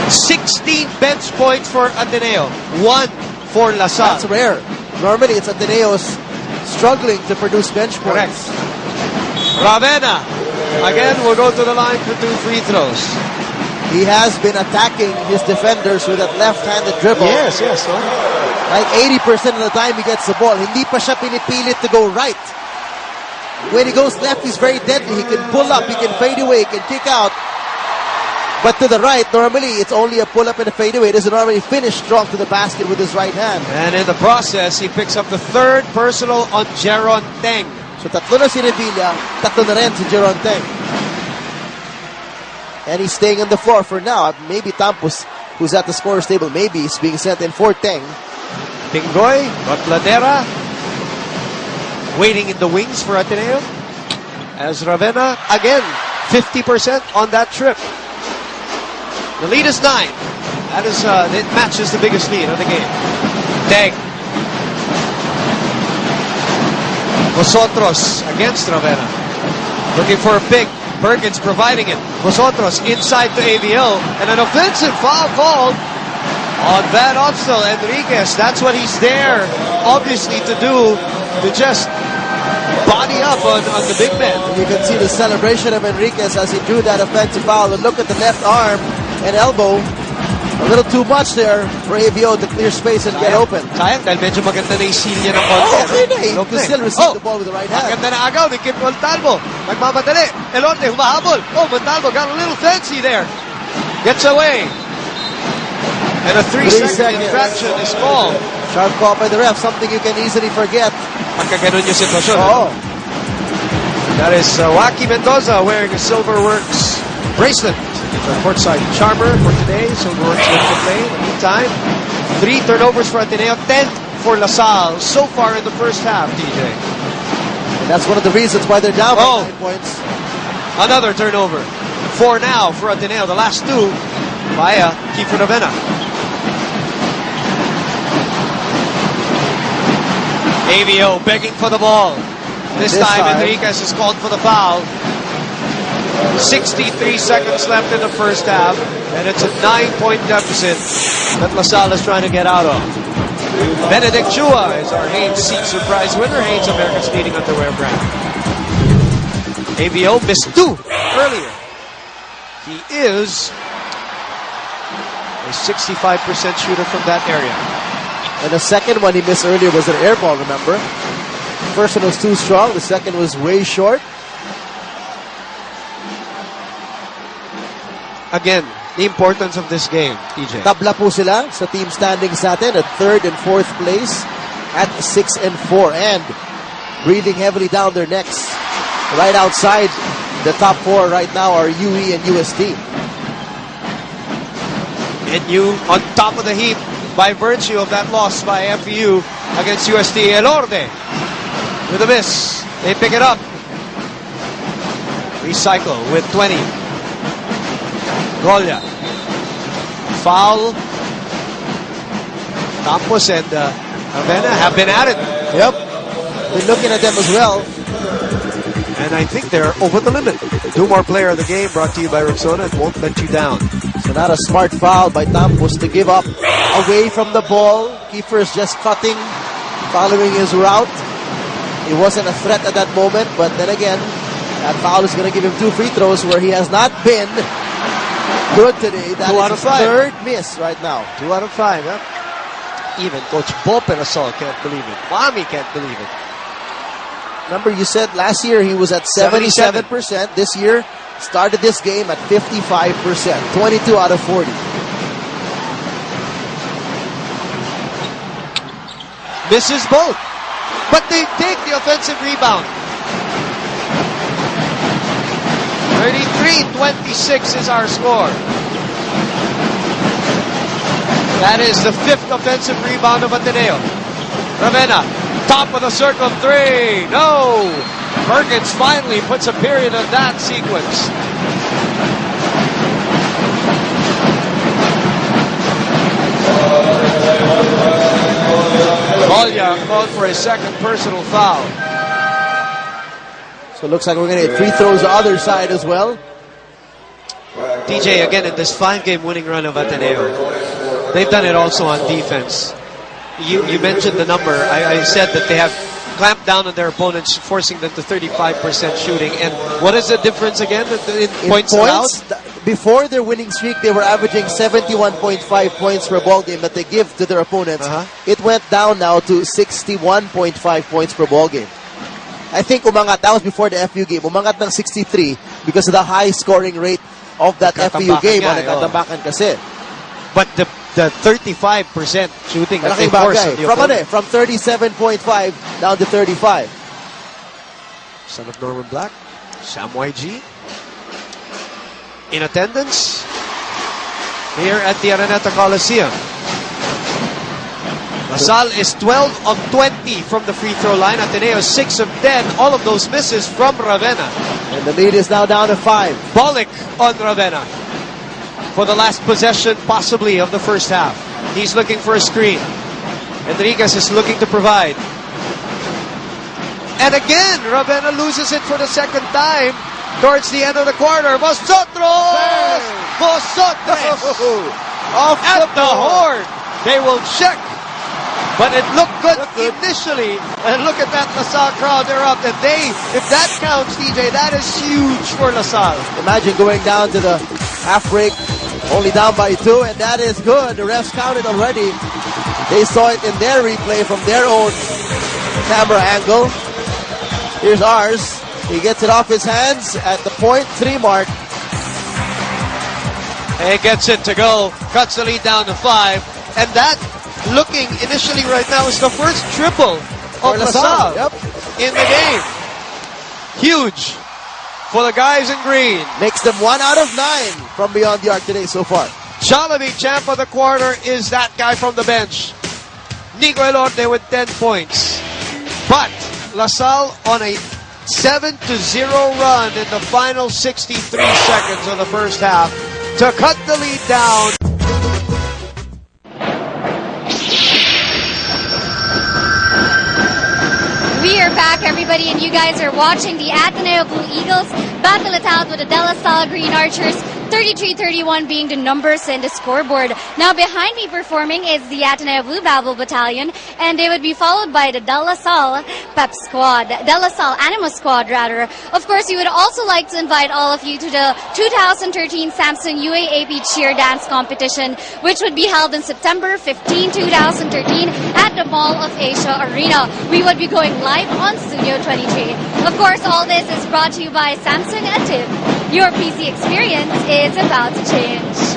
Speaker 2: 16 bench points for Ateneo. 1 for LaSalle.
Speaker 1: That's rare. Normally it's Ateneo's struggling to produce bench points.
Speaker 2: Correct. Ravenna. Again, will go to the line for 2 free throws.
Speaker 1: He has been attacking his defenders with that left-handed dribble.
Speaker 2: Yes.
Speaker 1: Like 80% of the time he gets the ball. Hindi pa siya pinipilit to go right. When he goes left, he's very deadly. He can pull up, he can fade away, he can kick out. But to the right, normally it's only a pull-up and a fade away. He doesn't normally finish strong to the basket with his right hand.
Speaker 2: And in the process, he picks up the 3rd personal on Jeron Teng.
Speaker 1: So tatlo na si Revilla, tatlo na rin si Jeron Teng. And he's staying on the floor for now. Maybe Tampos, who's at the scorer's table, maybe is being sent in for Teng.
Speaker 2: Pingoy, Batladera, waiting in the wings for Ateneo. As Ravenna, again, 50% on that trip. The lead is 9. That is, it matches the biggest lead of the game. Teng. Vosotros against Ravenna. Looking for a pick. Perkins providing it. Vosotros inside to AVO. And an offensive foul called on Van Opstel Enriquez. That's what he's there, obviously, to do. To just body up on the big man.
Speaker 1: You can see the celebration of Enriquez as he drew that offensive foul. And look at the left arm and elbow. A little too much there for AVO to clear space and get open.
Speaker 2: Sayang dahil medyo maganda na yung silya ng
Speaker 1: Oh,
Speaker 2: konti.
Speaker 1: okay na. He can still receive the ball with the right hand.
Speaker 2: Maganda na agaw ni Kim Montalvo. Nagmamadali. Elorde humahabol. Oh, Montalvo got a little fancy there. Gets away. And a 3-second infraction is called.
Speaker 1: Sharp call by the ref. Something you can easily forget.
Speaker 2: Pagka ganun yung sitwasyon.
Speaker 1: Oh.
Speaker 2: That is Waki Mendoza wearing a Silverworks bracelet. The courtside charmer for today. Silverworks going to play. In the meantime, 3 turnovers for Ateneo, 10 for LaSalle so far in the first half, DJ.
Speaker 1: And that's one of the reasons why they're down by 9 points.
Speaker 2: Another turnover. 4 now for Ateneo. The last 2 via Kiefer Ravenna. AVO begging for the ball. This time Enriquez is called for the foul. 63 seconds left in the first half, and it's a 9-point deficit that LaSalle is trying to get out of. Benedict Chua is our Hanes Seat Surprise winner, Hanes America's leading underwear brand. AVO missed 2 earlier. He is a 65% shooter from that area.
Speaker 1: And the second one he missed earlier was an air ball, remember? The first one was too strong, the second was way short.
Speaker 2: Again, the importance of this game, TJ.
Speaker 1: Tabla po sila sa team standings natin at 3rd and 4th place at 6 and 4. And breathing heavily down their necks. Right outside the top 4 right now are UE and UST.
Speaker 2: NU on top of the heap by virtue of that loss by FEU against UST. Elorde with a miss. They pick it up. Recycle with 20. Golia. Foul. Campos and Ravenna have been at it.
Speaker 1: Yep. Been looking at them as well.
Speaker 2: And I think they're over the limit. 2 more player of the game brought to you by Rexona. It won't let you down.
Speaker 1: So not a smart foul by Tampos to give up away from the ball. Kiefer is just cutting, following his route. He wasn't a threat at that moment, but then again, that foul is going to give him 2 free throws where he has not been good today. That
Speaker 2: 2 out
Speaker 1: is
Speaker 2: of 5.
Speaker 1: 3rd miss right now.
Speaker 2: 2 out of 5, huh? Even Coach Bo Perasol can't believe it. Mami can't believe it.
Speaker 1: Remember, you said last year he was at 77%. This year, started this game at 55%. 22 out of 40.
Speaker 2: Misses both. But they take the offensive rebound. 33-26 is our score. That is the 5th offensive rebound of Ateneo. Ravenna, top of the circle, three. No! Perkins finally puts a period on that sequence. Bolya called for a second personal foul.
Speaker 1: So it looks like we're going to get free throws the other side as well.
Speaker 2: DJ, again, in this 5-game winning run of Ateneo, they've done it also on defense. You mentioned the number. I said that they have clamped down on their opponents, forcing them to 35% shooting. And what is the difference again in points allowed?
Speaker 1: Before their winning streak, they were averaging 71.5 points per ball game that they give to their opponents. It went down now to 61.5 points per ball game. I think umangat. That was before the FU game. Umangat ng 63 because of the high scoring rate of that FU game. Nagkatambakan kasi.
Speaker 2: But the 35% shooting that they forced on the opponent.
Speaker 1: From 37.5 down to 35.
Speaker 2: Son of Norman Black, Sam YG, in attendance here at the Araneta Coliseum. LaSalle is 12 of 20 from the free throw line. Ateneo 6 of 10. All of those misses from Ravenna.
Speaker 1: And the lead is now down to 5.
Speaker 2: Bolek on Ravenna for the last possession, possibly, of the first half. He's looking for a screen. Enriquez is looking to provide. And again, Ravenna loses it for the second time towards the end of the quarter. Vosotros! Vosotros!
Speaker 1: Off
Speaker 2: at the horn. They will check. But it looked good initially. And look at that LaSalle crowd. They're up. And if that counts, DJ, that is huge for LaSalle.
Speaker 1: Imagine going down to the half break, only down by 2, and that is good. The refs counted already. They saw it in their replay from their own camera angle. Here's ours. He gets it off his hands at the .3 mark.
Speaker 2: He gets it to go. Cuts the lead down to 5. And that, looking initially right now, is the first triple of LaSalle in the game. Huge for the guys in green.
Speaker 1: Makes them 1 out of 9 from beyond the arc today so far.
Speaker 2: Jollibee, champ of the quarter, is that guy from the bench. Nico Elorte with 10 points. But LaSalle on a 7-0 run in the final 63 seconds of the first half to cut the lead down.
Speaker 3: We are back, everybody, and you guys are watching the Ateneo Blue Eagles battle it out with the De La Salle Green Archers. 33-31 being the numbers in the scoreboard. Now behind me performing is the Ateneo Blue Babel Battalion, and they would be followed by the De La Salle Pep Squad, De La Salle Anima Squad rather. Of course, we would also like to invite all of you to the 2013 Samsung UAAP Cheer Dance Competition, which would be held on September 15, 2013 at the Mall of Asia Arena. We would be going live on Studio 23. Of course, all this is brought to you by Samsung Ativ. Your PC experience is about to change.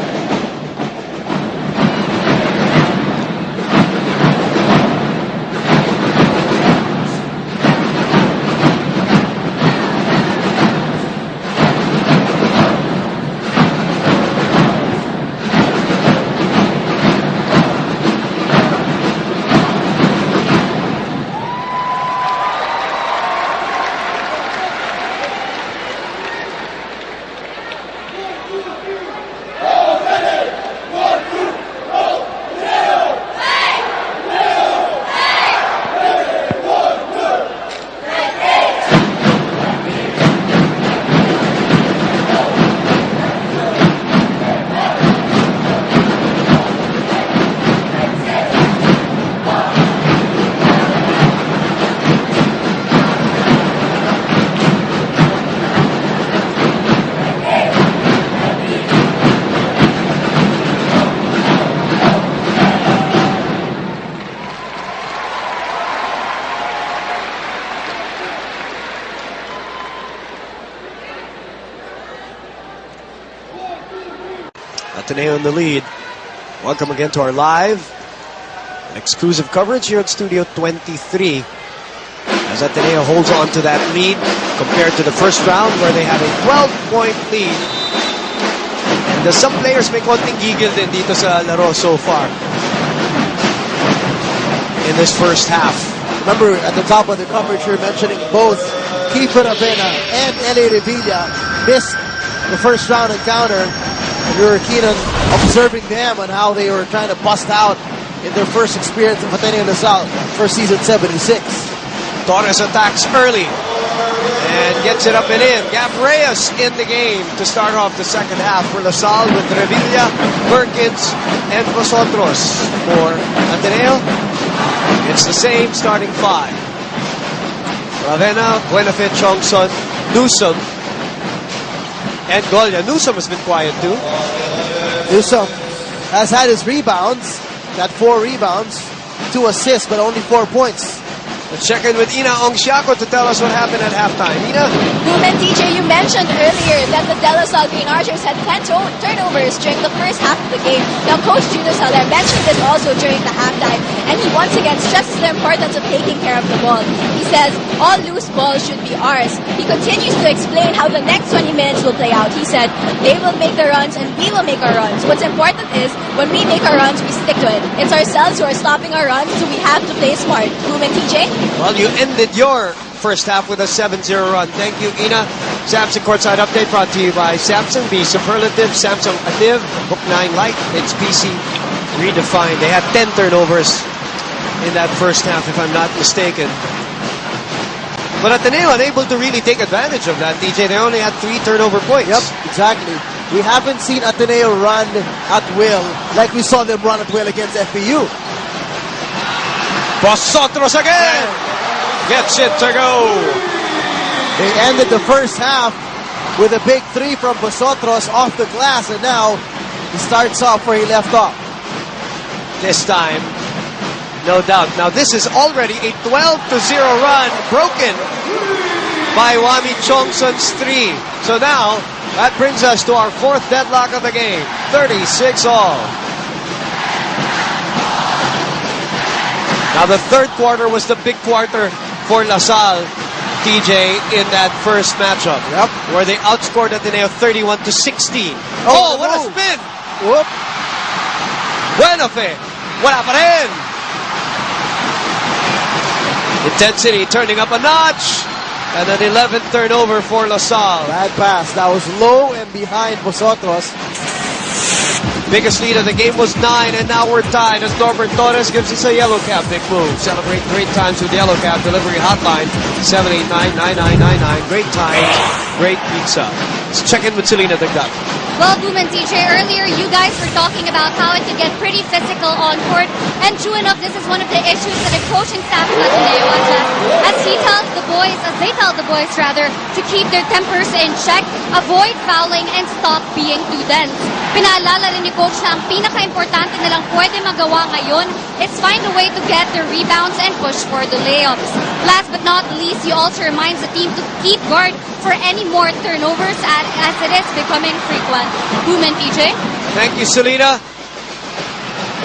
Speaker 2: Ateneo in the lead. Welcome again to our live exclusive coverage here at Studio 23. As Ateneo holds on to that lead compared to the first round where they had a 12-point lead. And some players may konting gigil din dito sa laro so far. in this first half.
Speaker 1: Remember, at the top of the coverage, you're mentioning both Kiefer Avena and L.A. Revilla missed the first round encounter. We were keen on observing them and how they were trying to bust out in their first experience of Ateneo LaSalle for season 76.
Speaker 2: Torres attacks early and gets it up and in. Gap Reyes in the game to start off the second half for LaSalle with Revilla, Perkins, and Vosotros. For Ateneo, it's the same starting five. Ravena, Buenafit, Chongson, Newsom, and Golia. Newsom has been quiet too.
Speaker 1: Newsom has had his rebounds, got 4 rebounds, 2 assists, but only 4 points.
Speaker 2: Let's check in with Ina Ongsiaco to tell us what happened at halftime. Ina?
Speaker 4: Boom and DJ, you mentioned earlier that the De La Salle Green Archers had 10 turnovers during the first half of the game. Now, Coach Juno Saler mentioned this also during the halftime, and he once again stresses the importance of taking care of the ball. He says, all loose balls should be ours. He continues to explain how the next 20 minutes will play out. He said, they will make the runs and we will make our runs. What's important is, when we make our runs, we stick to it. It's ourselves who are stopping our runs, so we have to play smart. Boom and TJ?
Speaker 2: Well, you ended your first half with a 7-0 run. Thank you, Ina. Samsung Courtside Update brought to you by Samsung. Be superlative. Samsung Active. Book 9 Lite. It's PC redefined. They had 10 turnovers in that first half, if I'm not mistaken. But Ateneo unable to really take advantage of that, DJ. They only had 3 turnover points.
Speaker 1: Yep, exactly. We haven't seen Ateneo run at will like we saw them run at will against FPU.
Speaker 2: Vosotros again! Gets it to go.
Speaker 1: They ended the first half with a big 3 from Vosotros off the glass, and now he starts off where he left off.
Speaker 2: This time, no doubt. Now this is already a 12-0 run broken by Wami Chongson's 3. So now, that brings us to our 4th deadlock of the game. 36-all. Now the third quarter was the big quarter for LaSalle, TJ, in that first matchup.
Speaker 1: Yep.
Speaker 2: Where they outscored Ateneo 31-16. Oh, what a spin!
Speaker 1: Whoop.
Speaker 2: Buenafe! Wala pa rin! Intensity turning up a notch. And an 11th turnover for LaSalle.
Speaker 1: Bad pass. That was low and behind Vosotros.
Speaker 2: Biggest lead of the game was 9, and now we're tied as Norbert Torres gives us a yellow cap. Big move. Celebrate great times with yellow cap. Delivery hotline 789-9999. Great times, great pizza. Let's check in with Selena Dagdag.
Speaker 3: Well, Boom and TJ, earlier you guys were talking about how it could get pretty physical on court, and true enough, this is one of the issues that the coaching staff of Ateneo addressed. As they tell the boys to keep their tempers in check, avoid fouling, and stop being too dense. Pinaalala rin ni Coach na ang pinaka-importante nilang pwede magawa ngayon is find a way to get their rebounds and push for the layups. Last but not least, he also reminds the team to keep guard for any more turnovers as it is becoming frequent. Boom and PJ.
Speaker 2: Thank you, Selena.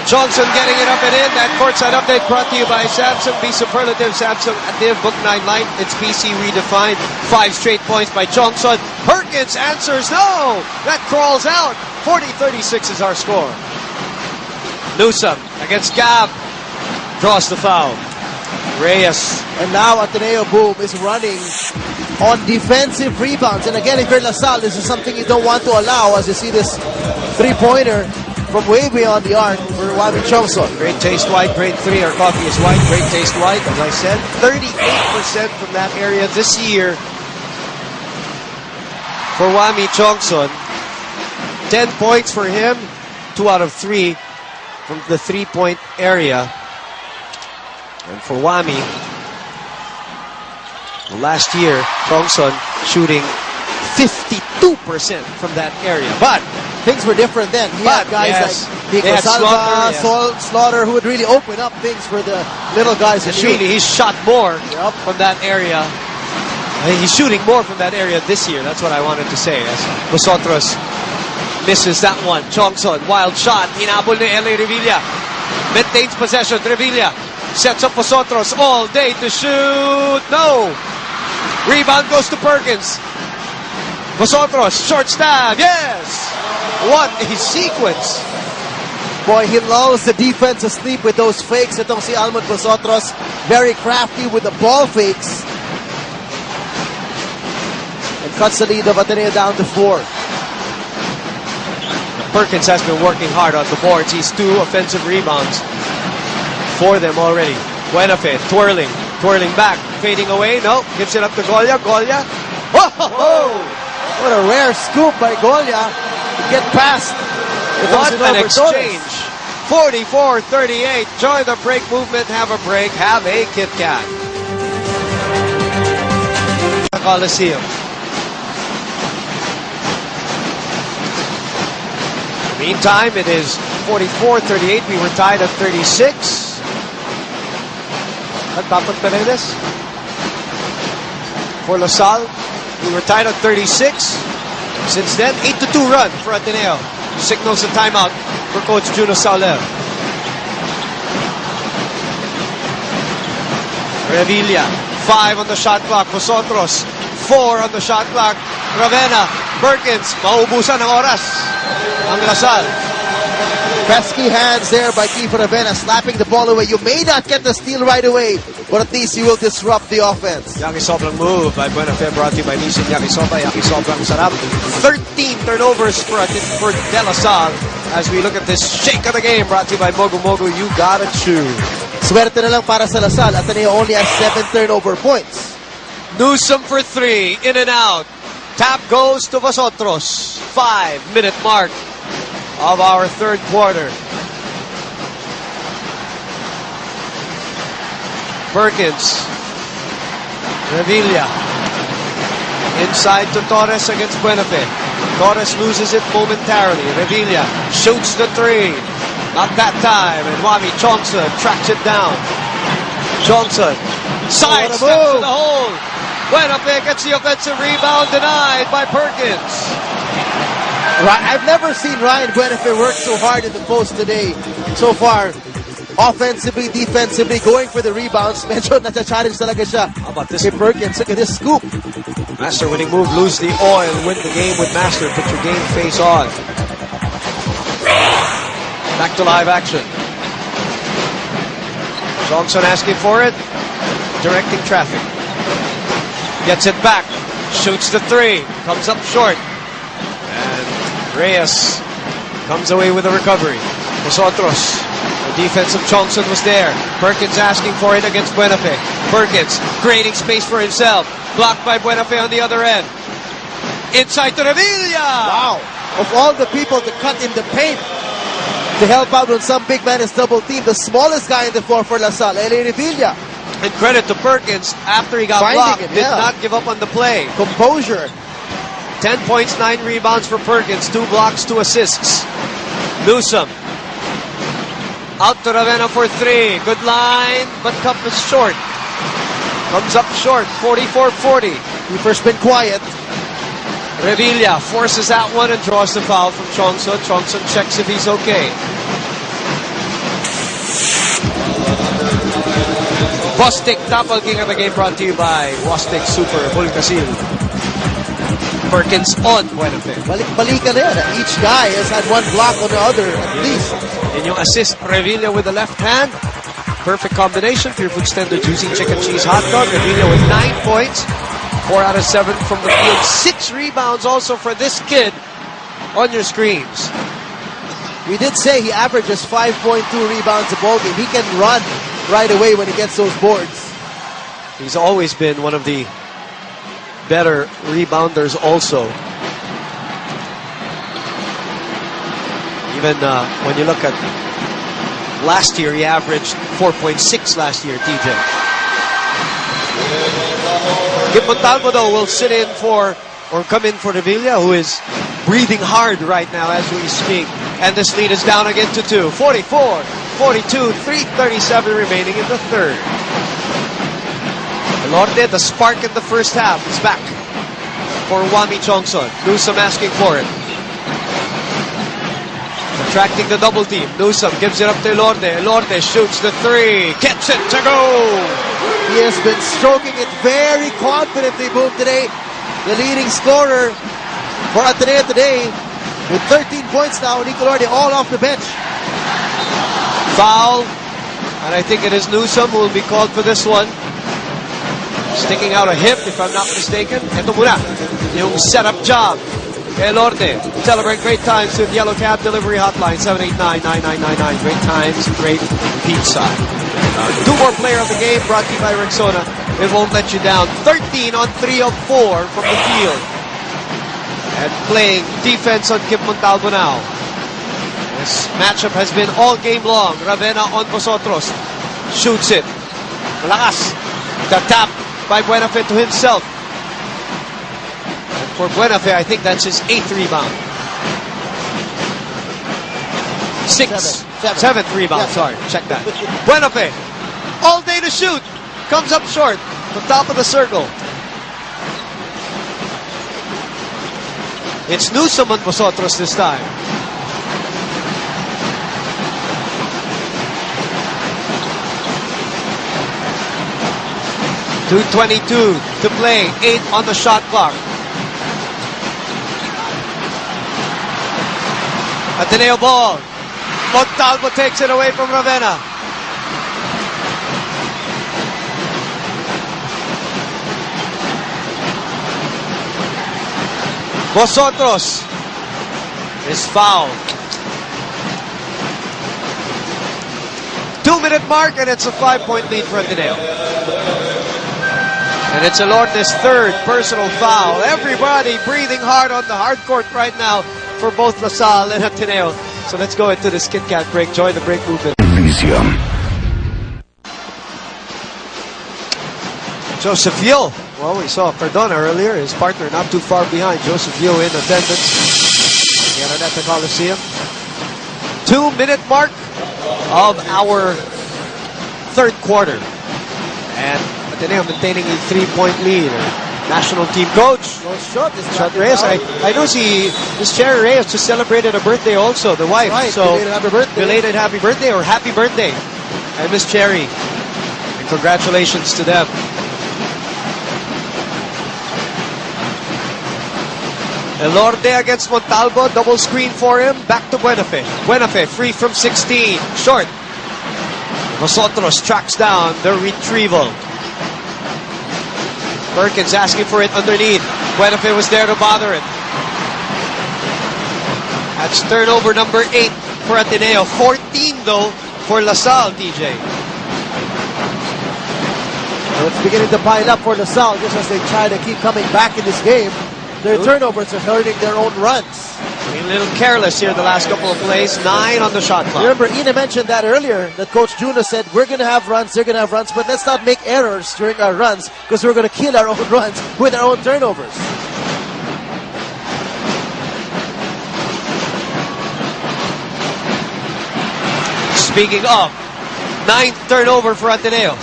Speaker 2: Johnson getting it up and in. That courtside update brought to you by Samsung. Be superlative. Samsung Active. Book 9 Lite. It's PC redefined. 5 straight points by Johnson. Perkins answers no. That crawls out. 40-36 is our score. Newsom against Gab. Draws the foul. Reyes.
Speaker 1: And now Ateneo Boom is running on defensive rebounds. And again, if you're LaSalle, this is something you don't want to allow as you see this 3-pointer from way beyond the arc for Wami Chongson.
Speaker 2: Great taste white, great 3. Our coffee is white, great taste white. As I said, 38% from that area this year for Wami Chongson. 10 points for him, 2 out of 3 from the 3-point area. And for Wami, last year, Chongson shooting 52% from that area. But
Speaker 1: things were different then. He had guys like Nico Salva, Slaughter, who would really open up things for the little guys to shoot.
Speaker 2: Really, he's shot more from that area. He's shooting more from that area this year. That's what I wanted to say. As Vosotros misses that one. Chongson, wild shot. Hinabol ni L.A. Revilla. Maintains possession. Revilla sets up Vosotros all day to shoot. No. Rebound goes to Perkins. Vosotros, short stab. Yes. What a sequence
Speaker 1: Boy, he lulls the defense asleep with those fakes. Itong si Almond Vosotros, very crafty with the ball fakes. And cuts the lead of Ateneo down to 4.
Speaker 2: Perkins has been working hard on the boards. He's 2 offensive rebounds for them already. Buenafe twirling back, fading away. No, gives it up to Golia.
Speaker 1: Oh! What a rare scoop by Golia to get past.
Speaker 2: What an exchange. 44-38. Join the break movement. Have a break. Have a Kit Kat. Coliseum. Meantime, it is 44-38. We were tied at 36. Dapat Paredes for LaSalle. We were tied at 36. Since then, 8-2 run for Ateneo. Signals a timeout for Coach Juno Sauler. Revilla, 5 on the shot clock. Vosotros, 4 on the shot clock. Ravenna, Perkins, maubusan ng oras ang LaSalle.
Speaker 1: Pesky hands there by Kiefer Ravenna, slapping the ball away. You may not get the steal right away, but at least you will disrupt the offense.
Speaker 2: Yakisobrang move by Buenafe, brought to you by Nissan Yakisoba. Yakisobrang sarap. 13 turnovers for De La Salle as we look at this shake of the game, brought to you by Mogu Mogu. You gotta choose.
Speaker 1: Swerte na lang para sa LaSalle. Ateneo only has 7 turnover points.
Speaker 2: Newsom for 3, in and out. Tap goes to Vosotros. 5-minute mark of our third quarter. Perkins. Revilla. Inside to Torres against Buenafe. Torres loses it momentarily. Revilla shoots the 3. Not that time. And Wami Chongson tracks it down. Johnson sidesteps to the hole. Buenafe gets the offensive rebound, denied by Perkins.
Speaker 1: I've never seen Ryan Buenafe work so hard in the post today. So far, offensively, defensively, going for the rebounds. Medyo na-challenge talaga siya.
Speaker 2: How about this?
Speaker 1: Hey, Perkins, look at this scoop.
Speaker 2: Master winning move, lose the oil, win the game with Master. Put your game face on. Back to live action. Johnson asking for it. Directing traffic. Gets it back. Shoots the 3. Comes up short. And Reyes comes away with a recovery. Vosotros. The defense of Johnson was there. Perkins asking for it against Buenafe. Perkins creating space for himself. Blocked by Buenafe on the other end. Inside to Revilla.
Speaker 1: Wow. Of all the people to cut in the paint to help out when some big man is double teamed, the smallest guy in the floor for LaSalle, L.A. Revilla.
Speaker 2: And credit to Perkins, after he got blocked, did not give up on the play.
Speaker 1: Composure.
Speaker 2: 10 points, 9 rebounds for Perkins, 2 blocks, 2 assists. Newsom. Out to Ravenna for 3. Good line, but cup is short. Comes up short, 44-40.
Speaker 1: Keeper's been quiet.
Speaker 2: Revilla forces that one and draws the foul from Chongson. Chongson checks if he's okay. Bostic doppelking of the game, brought to you by Bostic Super Bulkasil. Perkins on Buenafe.
Speaker 1: Balik-balikan na yan. Each guy has had one block on the other at least.
Speaker 2: And yung assist, Revilla with the left hand. Perfect combination. Pure Food Standard juicy chicken cheese hot dog. Revilla with 9 points. 4 out of 7 from the field. 6 rebounds also for this kid on your screens.
Speaker 1: We did say he averages 5.2 rebounds a ball game. He can run right away when he gets those boards.
Speaker 2: He's always been one of the better rebounders also. Even when you look at last year, he averaged 4.6 last year, TJ. Kip Montalvo, though, will sit in for, or come in for Revilla, who is breathing hard right now as we speak. And this lead is down again to 2. 44-42, 3:37 remaining in the third. Elorde, the spark in the first half, is back for Wami Chongson. Newsom asking for it. Attracting the double team. Newsom gives it up to Elorde. Elorde shoots the 3. Gets it to go.
Speaker 1: He has been stroking it very confidently, Boom, today. The leading scorer for Ateneo today with 13 points now. Nico Elorde all off the bench.
Speaker 2: Foul. And I think it is Newsome who will be called for this one. Sticking out a hip, if I'm not mistaken. Ito muna, yung setup job. El Norte, celebrate great times with Yellow Cab Delivery Hotline, 789-9999. Great times, great pizza. Two more player of the game, brought to you by Rexona. It won't let you down. 13 on 3 of 4 from the field. And playing defense on Kim Montalvo now. This matchup has been all game long. Ravenna on Vosotros. Shoots it. Malakas. The tap by Buenafe to himself. And for Buenafe, I think that's his 8th rebound. Seventh rebound, sorry. Check that. Buenafe. All day to shoot. Comes up short. The top of the circle. It's Newsome on Vosotros this time. .222 to play. 8 on the shot clock. Ateneo ball. Montalvo takes it away from Ravenna. Vosotros is fouled. 2-minute mark, and it's a 5-point lead for Ateneo. And it's Elorte's 3rd personal foul. Everybody breathing hard on the hard court right now for both LaSalle and Ateneo. So let's go into this Kit Kat break. Join the break movement.
Speaker 5: Elysium.
Speaker 2: Joseph Yeo. Well, we saw Cardona earlier. His partner not too far behind. Joseph Yeo in attendance. The Araneta Coliseum. 2-minute mark of our 3rd quarter. And Ateneo maintaining a 3-point lead. National team coach.
Speaker 1: Shot
Speaker 2: Reyes. I know Miss Cherry Reyes just celebrated a birthday also, the wife.
Speaker 1: Right,
Speaker 2: so
Speaker 1: belated happy birthday.
Speaker 2: Belated happy birthday or happy birthday. And Miss Cherry. And congratulations to them. Elorte against Montalvo. Double screen for him. Back to Buenafe. Buenafe free from 16. Short. Vosotros tracks down the retrieval. Perkins asking for it underneath. Buenafe was there to bother it. That's turnover number 8 for Ateneo. 14 though for LaSalle, DJ.
Speaker 1: Well, it's beginning to pile up for LaSalle just as they try to keep coming back in this game. Their turnovers are hurting their own runs.
Speaker 2: Being a little careless here the last couple of plays. 9 on the shot clock.
Speaker 1: Remember, Ina mentioned that earlier, that Coach Juno said, we're going to have runs, they're going to have runs, but let's not make errors during our runs because we're going to kill our own runs with our own turnovers.
Speaker 2: Speaking of, 9th turnover for Ateneo.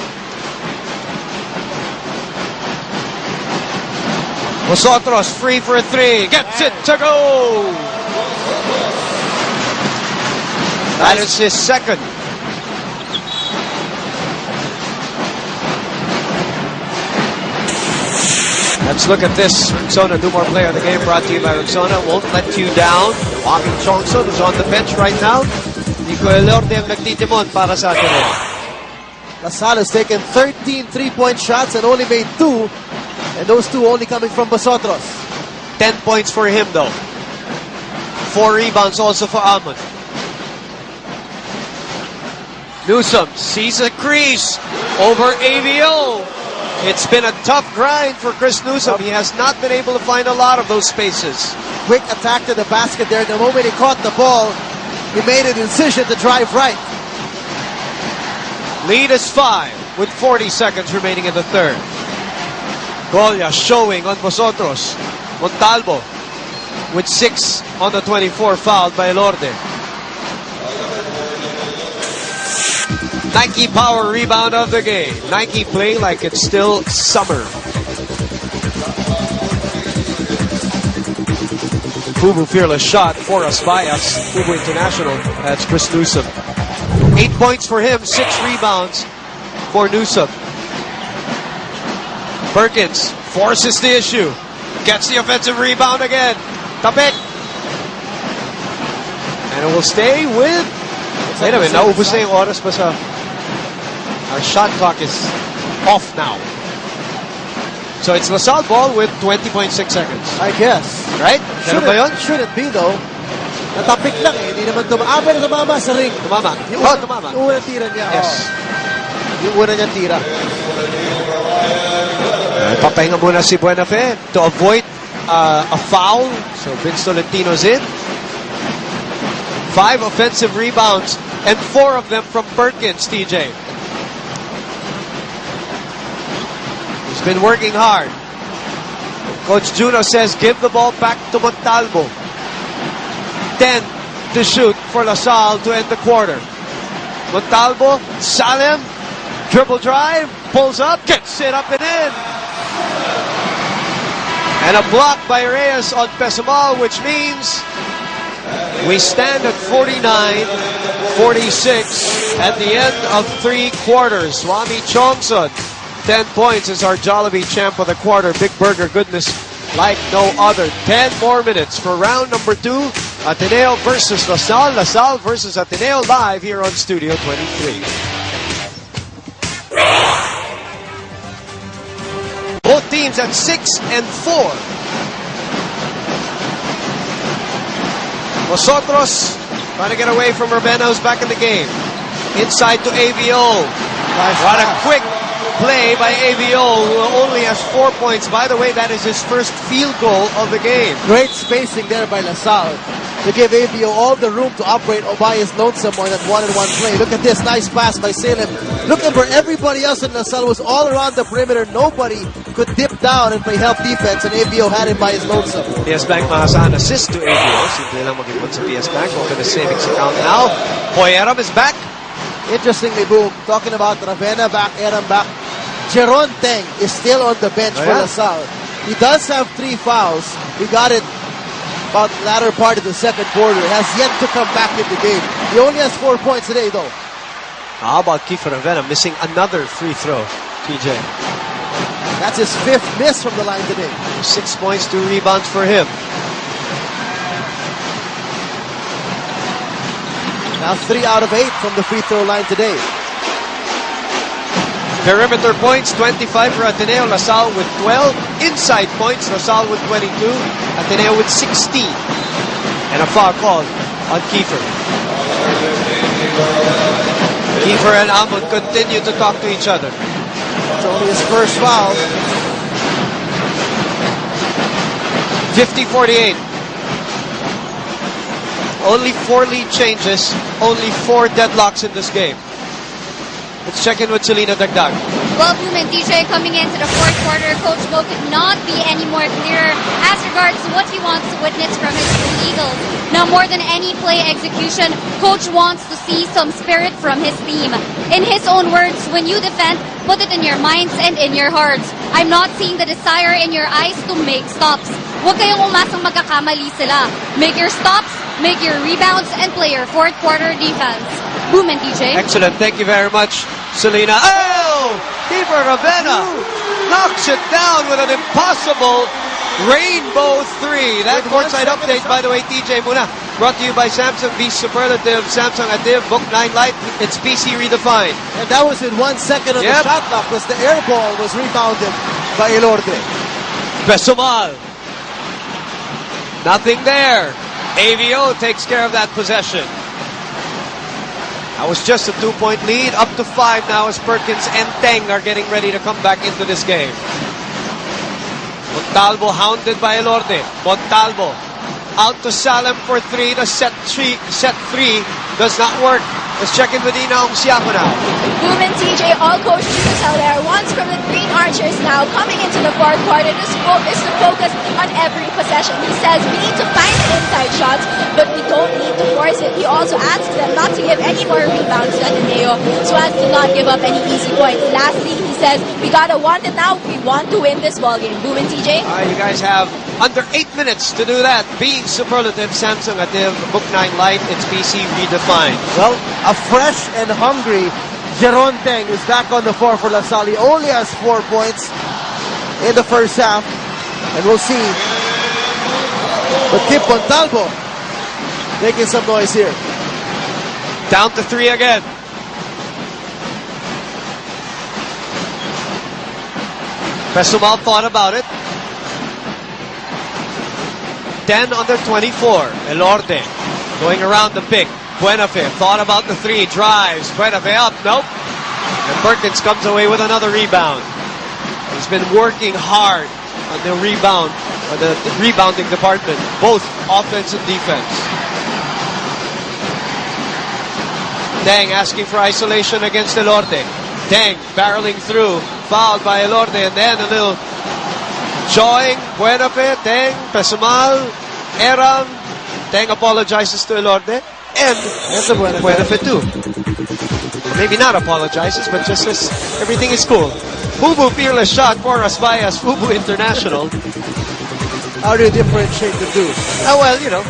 Speaker 2: Vosotros free for a 3. Gets it to go! That is his 2nd. Let's look at this. Rexona, do more player of the game brought to you by Rexona. Won't let you down. Joaquin Chongson is on the bench right now. Nico Elorte ang nagtitimon para sa Ateneo.
Speaker 1: LaSalle has taken 13 3-point shots and only made 2. And those 2 only coming from Vosotros.
Speaker 2: 10 points for him though. 4 rebounds also for Almond. Newsome sees a crease over AVO. It's been a tough grind for Chris Newsome. He has not been able to find a lot of those spaces.
Speaker 1: Quick attack to the basket there. The moment he caught the ball, he made a decision to drive right.
Speaker 2: Lead is 5 with 40 seconds remaining in the 3rd. Golia showing on Vosotros. Montalvo with 6 on the 24, fouled by Elorte. Nike power rebound of the game. Nike play like it's still summer. Fubu fearless shot for us by us. Fubu International. That's Chris Newsome. 8 points for him, 6 rebounds for Newsome. Perkins forces the issue. Gets the offensive rebound again. Tapik. And it will stay with Wait a minute, naubos na yung oras pa sa... Our shot clock is off now. So it's LaSalle ball with 20.6 seconds.
Speaker 1: I guess.
Speaker 2: Right? Ganun ba yun?
Speaker 1: Shouldn't be though. Natapik lang eh. Hindi naman pero tumama sa ring.
Speaker 2: Tumama. Tumama.
Speaker 1: Yung unang tira niya.
Speaker 2: Yes.
Speaker 1: Yung unang niyang tira.
Speaker 2: Papahinga muna si Buenafe to avoid a foul. So Vince Tolentino's in. 5 offensive rebounds and 4 of them from Perkins, TJ. He's been working hard. Coach Juno says give the ball back to Montalvo. 10 to shoot for LaSalle to end the quarter. Montalvo, Salem, dribble drive, pulls up, gets it up and in. And a block by Reyes on Pesamal, which means we stand at 49-46 at the end of 3 quarters. Swami Chongson, 10 points, is our Jollibee champ of the quarter. Big Burger goodness like no other. 10 more minutes for round number 2. Ateneo versus LaSalle. LaSalle versus Ateneo live here on Studio 23. Both teams at 6 and 4. Nosotros trying to get away from Urbena, who's back in the game. Inside to AVO. What a quick play by AVO, who only has 4 points. By the way, that is his first field goal of the game.
Speaker 1: Great spacing there by LaSalle to give AVO all the room to operate by his lonesome on that 1-on-1 play. Look at this nice pass by Salem. Looking for everybody else in LaSalle was all around the perimeter. Nobody could dip down and play help defense, and AVO had him by his lonesome.
Speaker 2: PS Bank mahasaan assist to AVO. Simple lang mag-input sa PS Bank. Open the savings account now. Poyeram is back.
Speaker 1: Interestingly, Boom, talking about Ravenna back, Eram back, Jeron Teng is still on the bench for LaSalle. He does have 3 fouls. He got it about the latter part of the second quarter. Has yet to come back in the game. He only has 4 points today, though.
Speaker 2: How about Kiefer Ravenna missing another free throw, TJ?
Speaker 1: That's his 5th miss from the line today.
Speaker 2: 6 points, 2 rebounds for him.
Speaker 1: Now 3 out of 8 from the free throw line today.
Speaker 2: Perimeter points, 25 for Ateneo. LaSalle with 12. Inside points, LaSalle with 22. Ateneo with 16. And a foul called on Kiefer. Kiefer and Amon continue to talk to each other.
Speaker 1: It's only his first foul.
Speaker 2: 50-48. Only 4 lead changes. Only 4 deadlocks in this game. Let's check in with Selena Dagdag.
Speaker 3: Well, Boom and DJ, coming into the 4th quarter, Coach Mo could not be any more clearer as regards to what he wants to witness from his Eagles. Now, more than any play execution, Coach wants to see some spirit from his team. In his own words, when you defend, put it in your minds and in your hearts. I'm not seeing the desire in your eyes to make stops. Huwag kayong umasang magkakamali sila. Make your stops, make your rebounds, and play your 4th quarter defense. Boom and DJ.
Speaker 2: Excellent. Thank you very much, Selena. Oh! Kiefer Ravenna knocks it down with an impossible rainbow 3. That courtside update, by the way, TJ Muna, brought to you by Samsung V Superlative, Samsung Addiv, Book 9 Lite. It's PC redefined.
Speaker 1: And that was in 1 second on the shot clock because the air ball was rebounded by Elorde.
Speaker 2: Besumal. Nothing there. AVO takes care of that possession. That was just a 2-point lead. Up to 5 now as Perkins and Teng are getting ready to come back into this game. Montalvo hounded by Elorde. Montalvo out to Salem for 3. The set 3 does not work. Let's check in with Inaong Siako now.
Speaker 4: Boom and TJ, all Coach Junos out there wants from the Green Archers now coming into the 4th quarter is to focus on every possession. He says we need to find the inside shots, but we don't need to force it. He also asks them not to give any more rebounds to Ateneo so as to not give up any easy points. Lastly, he says we gotta want it now. We want to win this ballgame. Boom and TJ.
Speaker 2: All right, you guys have under 8 minutes to do that. Being Superlative, Samsung Addiv, Book 9 Lite, it's PC redefined.
Speaker 1: Well, a fresh and hungry Jeron Teng is back on the floor for LaSalle. He only has 4 points in the first half. And we'll see. But Kip Montalvo making some noise here.
Speaker 2: Down to 3 again. Pesumal thought about it. 10 under 24. Elorde going around the pick. Buenafe thought about the 3. Drives. Buenafe up. Nope. And Perkins comes away with another rebound. He's been working hard on the rebound, or the rebounding department, both offense and defense. Deng asking for isolation against Elorde. Deng barreling through, fouled by Elorde, and then a little jawing. Buenafe, Deng, Pesumal, Eram. Deng apologizes to Elorde, and Buenafe too. Maybe not apologizes, but just says everything is cool. Fubu fearless shot for Asbayas, Fubu International.
Speaker 1: How do you differentiate the two?
Speaker 2: Oh, well, you know.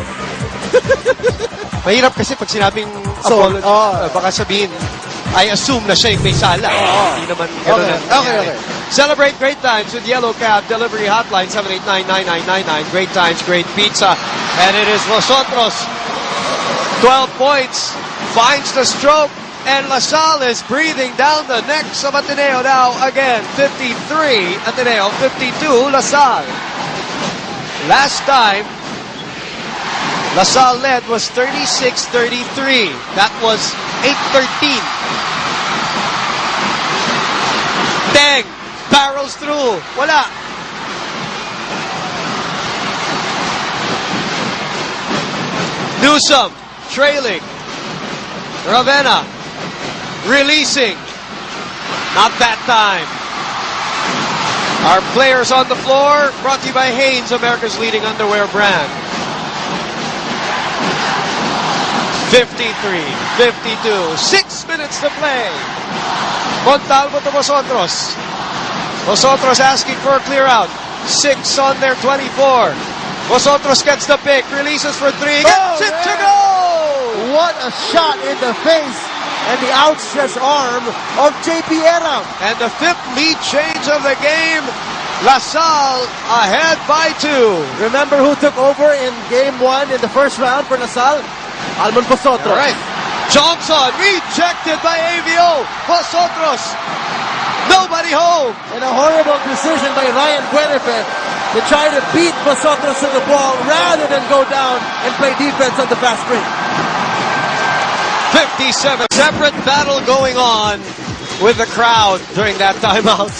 Speaker 2: Mahirap kasi pag sinabing baka sabihin, I assume na siya yung may sala. Hindi naman gano'n.
Speaker 1: Okay.
Speaker 2: Celebrate great times with Yellow Cab Delivery Hotline 789-9999. Great times, great pizza. And it is Vosotros. 12 points. Finds the stroke. And LaSalle is breathing down the necks of Ateneo now again. 53, Ateneo. 52, LaSalle. Last time, LaSalle led was 36-33. That was 8-13. Deng barrels through. Wala. Newsom trailing. Ravenna releasing. Not that time. Our players on the floor, brought to you by Hanes, America's leading underwear brand. 53-52. 6 minutes to play. Montalvo to Vosotros. Vosotros asking for a clear out. 6 on their 24. Vosotros gets the pick. Releases for 3. Gets it to go!
Speaker 1: What a shot in the face and the outstretched arm of JP Eram.
Speaker 2: And the 5th lead change of the game. LaSalle ahead by 2.
Speaker 1: Remember who took over in game 1 in the first round for LaSalle? Almon Vosotros.
Speaker 2: All right. Johnson rejected by AVO. Vosotros. Nobody home.
Speaker 1: And a horrible decision by Ryan Buenafe to try to beat Vosotros to the ball rather than go down and play defense on the fast break.
Speaker 2: 57. Separate battle going on with the crowd during that timeout.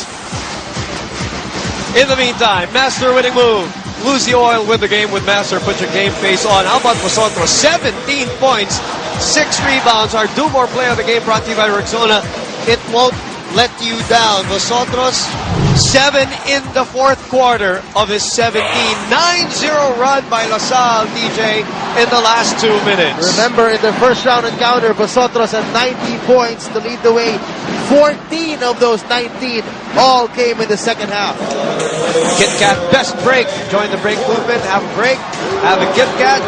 Speaker 2: In the meantime, Master winning move. Lose the oil with the game with Master. Put your game face on. How about Vosotros? 17 points, 6 rebounds. Our do more play of the game brought to you by Rexona. It won't let you down. Vosotros, 7 in the 4th quarter of his 17. 9-0 run by LaSalle, DJ, in the last 2 minutes.
Speaker 1: Remember, in the first round encounter, Vosotros had 90 points to lead the way. 14 of those 19 all came in the second half.
Speaker 2: Kit Kat best break. Join the break movement. Have a break. Have a Kit Kat.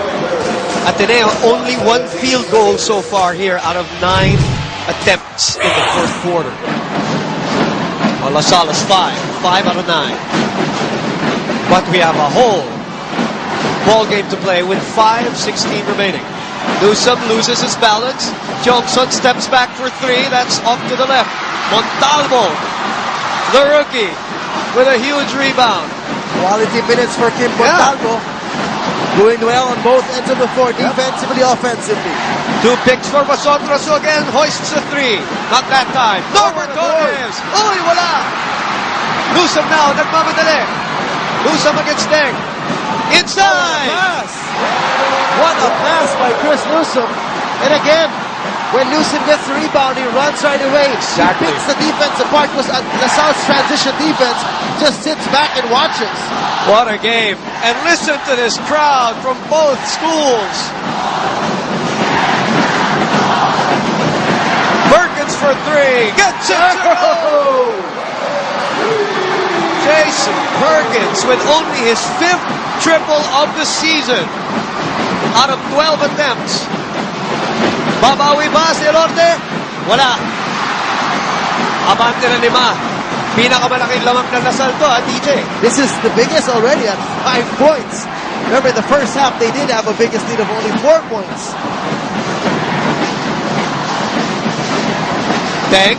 Speaker 2: Ateneo only 1 field goal so far here out of 9 attempts in the 4th quarter. Well, LaSalle is 5 out of 9. But we have a whole ball game to play with 5:16 remaining. Newsom loses his balance. Johnson steps back for 3. That's off to the left. Montalvo, the rookie, with a huge rebound.
Speaker 1: Quality minutes for Kim Montalvo. Doing well on both ends of the floor, defensively, offensively.
Speaker 2: 2 picks for Vosotros, who again hoists a 3. Not that time. Norbert Torres. Uy, wala. Newsom now, nagmamadali. Newsom against Deng. Inside.
Speaker 1: What a pass by Chris Newsom. And again, when Newsom gets the rebound, he runs right away.
Speaker 2: Exactly.
Speaker 1: He picks the defense apart because LaSalle's transition defense just sits back and watches.
Speaker 2: What a game. And listen to this crowd from both schools. Perkins for 3. Gets it to go. Jason Perkins with only his 5th triple of the season out of 12 attempts. Babawi ba si Elorde? Wala. Abante na 5. Pinakamalaking lamang ng LaSalle to, DJ.
Speaker 1: This is the biggest already at 5 points. Remember, in the first half, they did have a biggest lead of only 4 points.
Speaker 2: Teng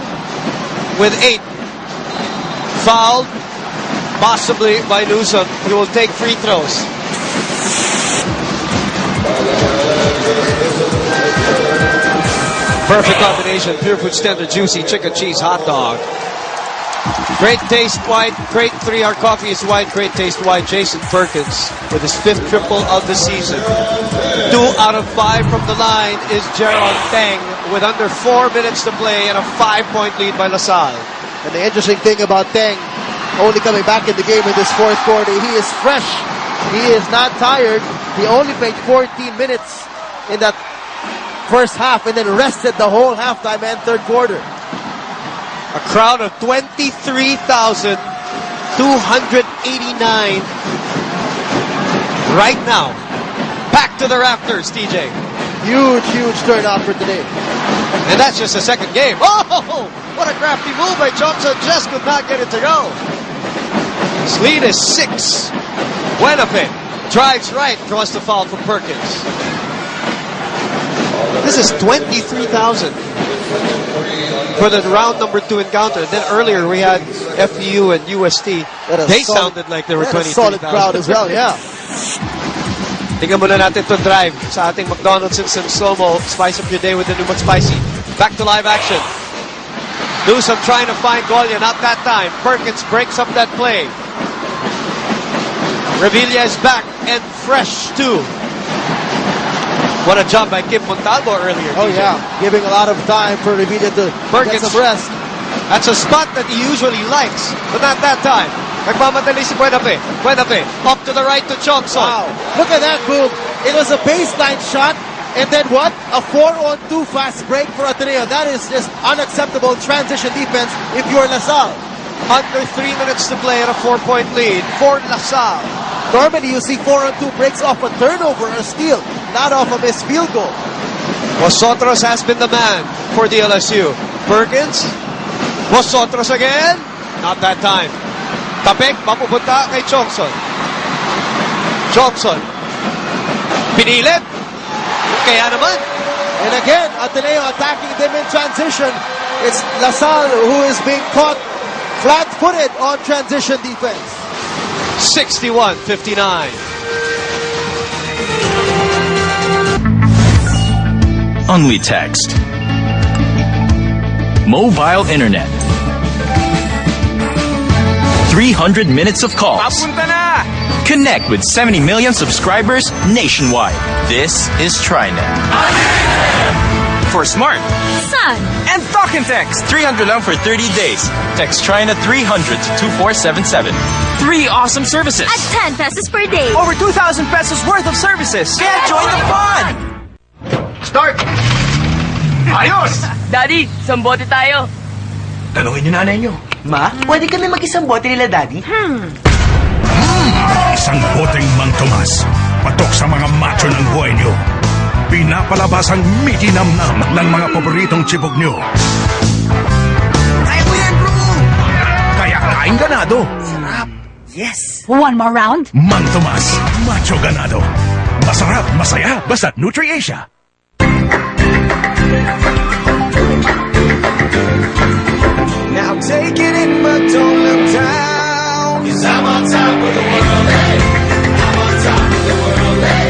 Speaker 2: with 8. Fouled, possibly by Newsom. He will take free throws. Perfect combination. Pure Foods Tender Juicy Chicken Cheese Hot Dog. Great taste white. Great 3-hour coffee is white. Great taste white. Jason Perkins with his 5th triple of the season. 2 out of 5 from the line is Gerald Teng with under 4 minutes to play and a 5-point lead by LaSalle.
Speaker 1: And the interesting thing about Teng, only coming back in the game in this fourth quarter, he is fresh. He is not tired. He only played 14 minutes in that first half and then rested the whole halftime and third quarter.
Speaker 2: A crowd of 23,289 right now. Back to the rafters, TJ.
Speaker 1: Huge turnout for today.
Speaker 2: And that's just the second game. Oh, what a crafty move by Johnson. Just could not get it to go. His lead is 6. Buenafe drives right, draws the foul from Perkins. This is 23,000 for the round number 2 encounter. And then earlier we had FEU and UST. They sounded like they were 23,000.
Speaker 1: Solid crowd as well, yeah.
Speaker 2: Tingnan muna natin itong drive sa ating McDonald's and slow-mo. Spice up your day with the new McSpicy. Back to live action. Newsom trying to find Golia, not that time. Perkins breaks up that play. Revilla is back and fresh too. What a job by Kim Montalvo earlier.
Speaker 1: Oh
Speaker 2: DJ.
Speaker 1: yeah, giving a lot of time for Revilla to
Speaker 2: Perkins,
Speaker 1: get some rest.
Speaker 2: That's a spot that he usually likes, but not that time. Nagmamadali si Buenafe. Buenafe up to the right to Johnson.
Speaker 1: Wow, look at that move. It was a baseline shot, and then what? A 4-on-2 fast break for Ateneo. That is just unacceptable transition defense if you're LaSalle.
Speaker 2: Under 3 minutes to play and a 4-point lead for LaSalle.
Speaker 1: Normally you see 4-on-2 breaks off a turnover or a steal, not off a missed field goal.
Speaker 2: Vosotros has been the man for DLSU. Perkins. Vosotros again. Not that time. Tapek, mapupunta kay Johnson. Johnson. Pinilit. Kaya naman.
Speaker 1: And again, Ateneo attacking them in transition. It's LaSalle who is being caught flat-footed on transition defense.
Speaker 2: 61-59.
Speaker 5: Only text. Mobile internet. 300 minutes of calls. Connect with 70 million subscribers nationwide. This is TriNet. For smart.
Speaker 3: Sun.
Speaker 5: And talk and text. 300 lang for 30 days. Text TriNet 300 to 2477. 3 awesome services.
Speaker 3: At 10 pesos per day.
Speaker 5: Over 2,000 pesos worth of services. Kaya join the fun!
Speaker 6: Start! Ayos!
Speaker 7: Daddy, isang bote tayo.
Speaker 6: Tanungin niyo nanay niyo.
Speaker 7: Ma, pwede kami mag-isang bote nila, Daddy?
Speaker 8: Isang boteng Mang Tomas. Patok sa mga macho ng buhay niyo. Pinapalabas ang meaty namnam ng mga paboritong chibog niyo.
Speaker 7: Kaya ko yan, bro!
Speaker 8: Kaya kain ganado.
Speaker 7: Sarap. Yes.
Speaker 3: One more round.
Speaker 8: Mang Tomas, macho ganado. Masarap, masaya, basta't Nutri-Asia.
Speaker 6: Now take it in, but don't look down. 'Cause I'm on top of the world, hey. I'm on top of the world, hey.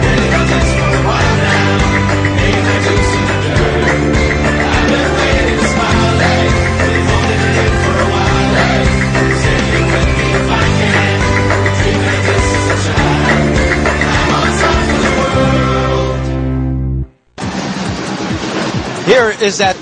Speaker 6: Been on this for a while now. Ain't I juice in the dirt? I've been waiting to smile, hey. Been holding it in for a while, hey. Say you with me if I can. Dreaming of this as a child. I'm on top of the world.
Speaker 2: Here is that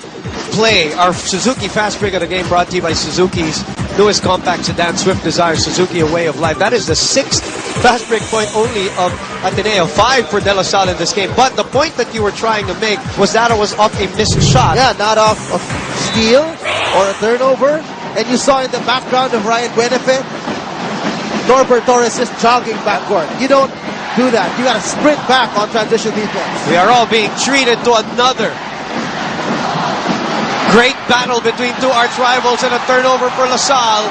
Speaker 2: play, our Suzuki fast break of the game, brought to you by Suzuki's newest compact sedan, Swift Desire, Suzuki, a way of life. That is the 6th fast break point only of Ateneo. 5 for De La Salle in this game. But the point that you were trying to make was that it was off a missed shot.
Speaker 1: Yeah, not off a steal or a turnover. And you saw in the background of Ryan Buenafe, Norbert Torres just jogging backward. You don't do that. You got to sprint back on transition defense.
Speaker 2: We are all being treated to another great battle between two arch rivals and a turnover for LaSalle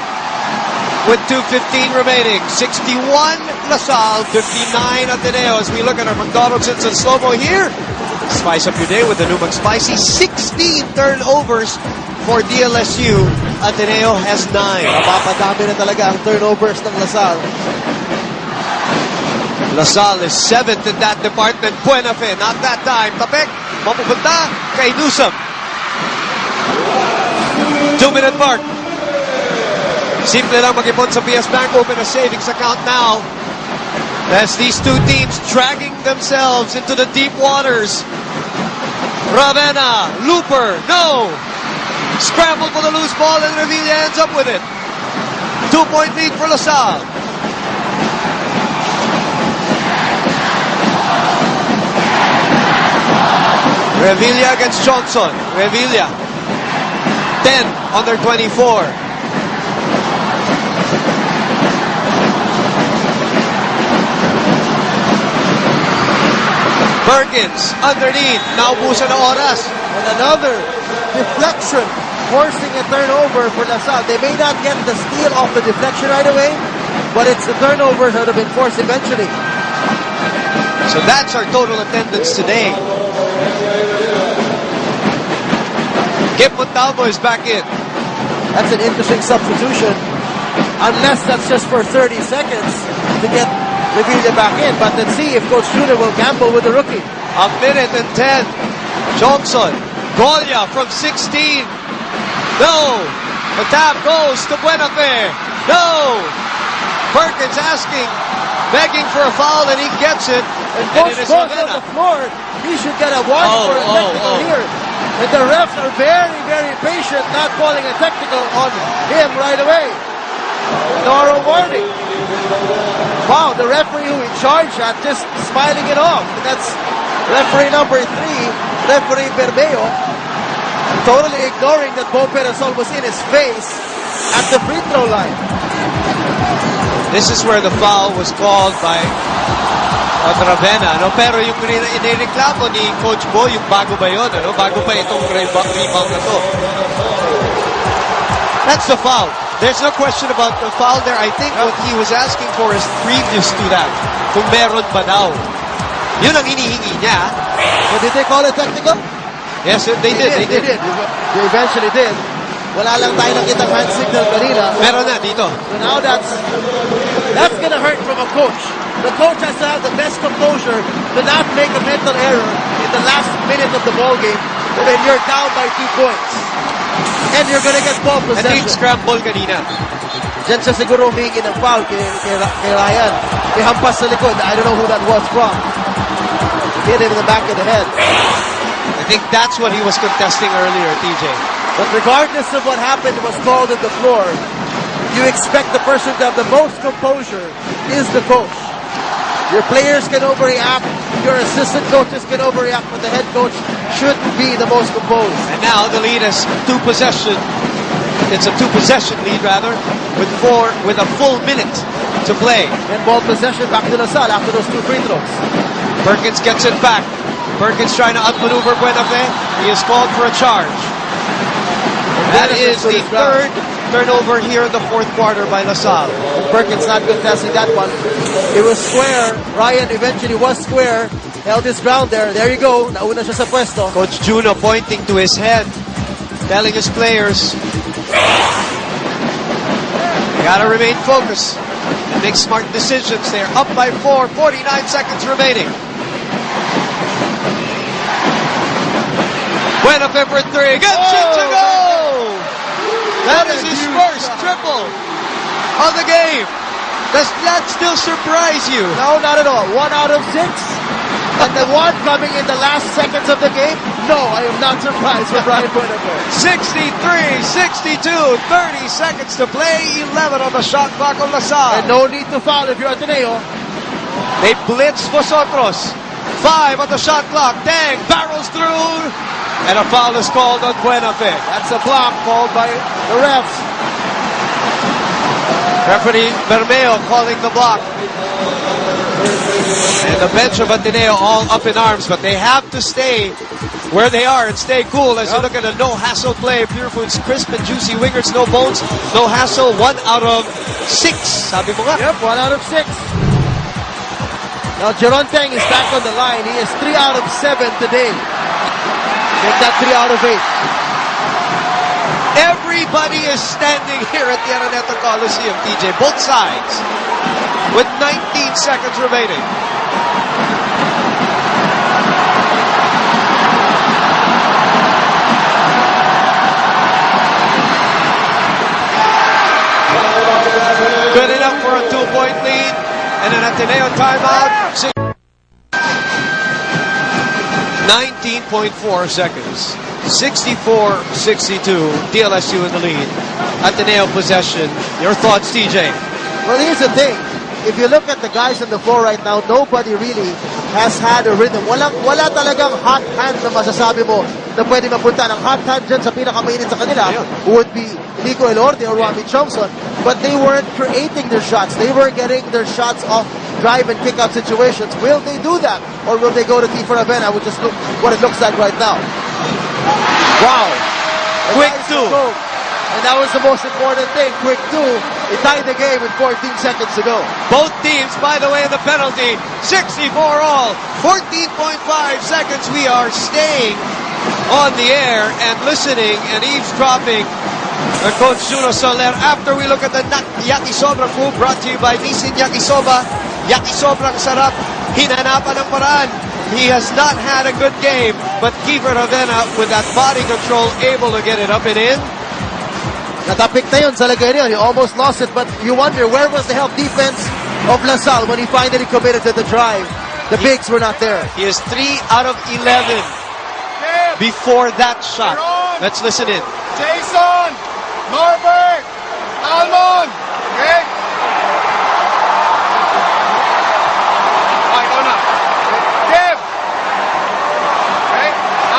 Speaker 2: with 2:15 remaining. 61 LaSalle, 59 Ateneo as we look at our McDonald's and slow-mo here Spice up your day with the new McSpicy. 16 turnovers for DLSU. Ateneo has 9.
Speaker 1: Mapapadami na talaga ang turnovers ng Lasal.
Speaker 2: Lasal is 7th in that department. Buenafe, not that time. Tapek, mapupunta kay Newsom. 2-minute mark. Simple lang mag-ipon sa PS Bank. Open a savings account now. As these two teams dragging themselves into the deep waters. Ravenna, Looper, no! Scramble for the loose ball and Revilla ends up with it. 2-point lead for LaSalle. Revilla against Johnson. Revilla. 10 under 24. Perkins underneath. Naubusan na oras.
Speaker 1: And another deflection forcing a turnover for LaSalle. They may not get the steal off the deflection right away, but it's the turnovers that have been forced eventually.
Speaker 2: So that's our total attendance today. Kip Montalvo is back in.
Speaker 1: That's an interesting substitution. Unless that's just for 30 seconds to get Revilla back in. But let's see if Coach Junior will gamble with the rookie.
Speaker 2: A minute and 10. Johnson. Golia from 16. No. The tap goes to Buenafe. No. Perkins asking, begging for a foul, and he gets it.
Speaker 1: And Coach
Speaker 2: it is
Speaker 1: goes
Speaker 2: Ravenna.
Speaker 1: on the floor. He should get a warning for a technical here. And the refs are very, very patient, not calling a technical on him right away. Nor a warning. Wow, the referee who in charge at just smiling it off. And that's referee number 3, referee Bermeo, totally ignoring that Bo Perasol was in his face at the free throw line.
Speaker 2: This is where the foul was called by Ravenna, no? Pero yung inireklamo ni Coach Bo, yung bago ba yun, ano? Bago pa itong rebound na to. That's the foul. There's no question about the foul there. I think what he was asking for is previous to that. Kung meron ba daw. Yun ang hinihingi niya.
Speaker 1: So did they call it technical?
Speaker 2: Yes, they did.
Speaker 1: They eventually did. Wala lang tayo nakitang hand signal kanina.
Speaker 2: Meron na dito.
Speaker 1: So now that's gonna hurt from a coach. The coach has to have the best composure to not make a mental error in the last minute of the ball game when you're down by 2 points. And you're gonna get ball
Speaker 2: And
Speaker 1: possession.
Speaker 2: scramble kanina.
Speaker 1: Diyan siya siguro humingi ng foul kay Ryan. May hampas sa likod. I don't know who that was from. Hit him in the back of the head.
Speaker 2: I think that's what he was contesting earlier, TJ.
Speaker 1: But regardless of what happened was called on the floor, you expect the person to have the most composure is the coach. Your players can overreact, your assistant coaches can overreact, but the head coach should be the most composed.
Speaker 2: And now the lead is 2 possession. It's a 2-possession lead rather, with a full minute to play.
Speaker 1: And ball possession back to LaSalle after those 2 free throws.
Speaker 2: Perkins gets it back. Perkins trying to outmaneuver Buenafe. He is called for a charge. That is the 3rd turnover here in the 4th quarter by LaSalle.
Speaker 1: Perkins not contesting that one. It was square. Ryan eventually was square. Held his ground there. There you go. Nauna siya sa pwesto.
Speaker 2: Coach Juno pointing to his head, telling his players, you gotta remain focused and make smart decisions. They're up by 4, 49 seconds remaining. Buenafe for 3, gets it to go! That is his first triple of the game. Does that still surprise you?
Speaker 1: No, not at all. 1 out of 6. And the one coming in the last seconds of the game? No, I am not surprised with Brian Buenafe.
Speaker 2: 63-62, 30 seconds to play, 11 on the shot clock on LaSalle.
Speaker 1: And no need to foul if you're Ateneo.
Speaker 2: They blitz Vosotros. 5 on the shot clock. Dang, barrels through. And a foul is called on Buenafe.
Speaker 1: That's a block called by the refs.
Speaker 2: Referee Bermeo calling the block. And the bench of Ateneo all up in arms, but they have to stay where they are and stay cool as you look at a no-hassle play. Pure Foods, crisp and juicy wingers, no bones, no hassle. 1 out of 6. Sabi mo nga.
Speaker 1: Yep, 1 out of 6. Now, Jeron Teng is back on the line. He is 3 out of 7 today. Make that 3 out of 8.
Speaker 2: Everybody is standing here at the Araneta Coliseum, TJ, both sides, with 19 seconds remaining. Good enough for a 2-point lead. And an Ateneo timeout. 19.4 seconds. 64-62. DLSU in the lead. Ateneo possession. Your thoughts, TJ?
Speaker 1: Well, here's the thing. If you look at the guys on the floor right now, nobody really has had a rhythm. Wala talagang hot hand na masasabi mo na pwede mapunta. Ang hot hand dyan sa pinakamainit sa kanila would be Nico Elorde or Rami Chomson. But they weren't creating their shots. They were getting their shots off drive and kick out situations. Will they do that? Or will they go to Kiefer Avena, which is what it looks like right now? Wow.
Speaker 2: Quick two.
Speaker 1: And that was the most important thing. Quick two. It tied the game with 14 seconds to go.
Speaker 2: Both teams, by the way, in the penalty. 64 all. 14.5 seconds. We are staying on the air and listening and eavesdropping Coach Juno Soler after we look at the Yakisoba food brought to you by Nissin Yakisoba. Yakisobrang sarap. Hinanapan ng paraan. He has not had a good game, but Kiefer Avena with that body control able to get it up and in.
Speaker 1: Natapik na yun sa lagay niyo. He almost lost it, but you wonder where was the help defense of LaSalle when he finally committed to the drive. The bigs were not there.
Speaker 2: He is 3 out of 11 before that shot. Let's listen in.
Speaker 6: Jason, Norbert, Almond, okay? Okay, go na. Give. Okay,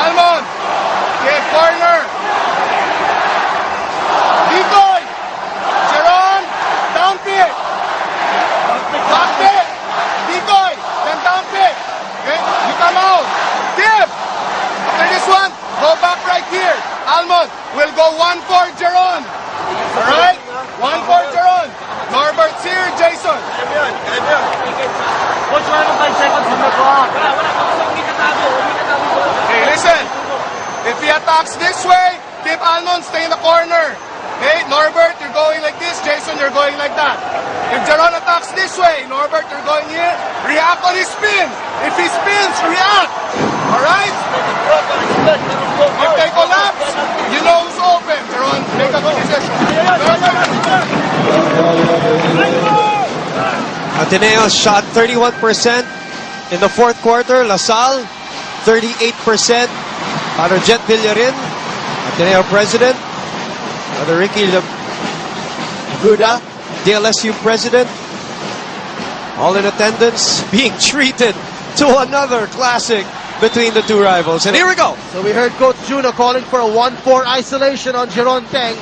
Speaker 6: Almond, give corner. Decoy, Jeron, down pick. Back pick. Decoy, then down pick. Okay, you come out. Give. After this one, go back right here. Almond will go 1 for Jeron. Alright? 1 for Jeron. Norbert's here, Jason.
Speaker 7: Coach, wala nang 5 seconds on the clock.
Speaker 6: Okay, listen. If he attacks this way, keep Almond stay in the corner. Okay, Norbert, you're going like this. Jason, you're going like that. If Jeron attacks this way, Norbert, you're going here. React on his spin. If he spins, react. Alright? If they collapse, you know who's open. Jeron, make a good decision.
Speaker 2: Ateneo shot 31% in the fourth quarter. LaSalle, 38%. Father Jet Villarin, Ateneo president. Father Ricky Buda, DLSU president. All in attendance, being treated to another classic between the two rivals. And here we go.
Speaker 1: So we heard Coach Juno calling for a 1-4 isolation on Jeron Teng,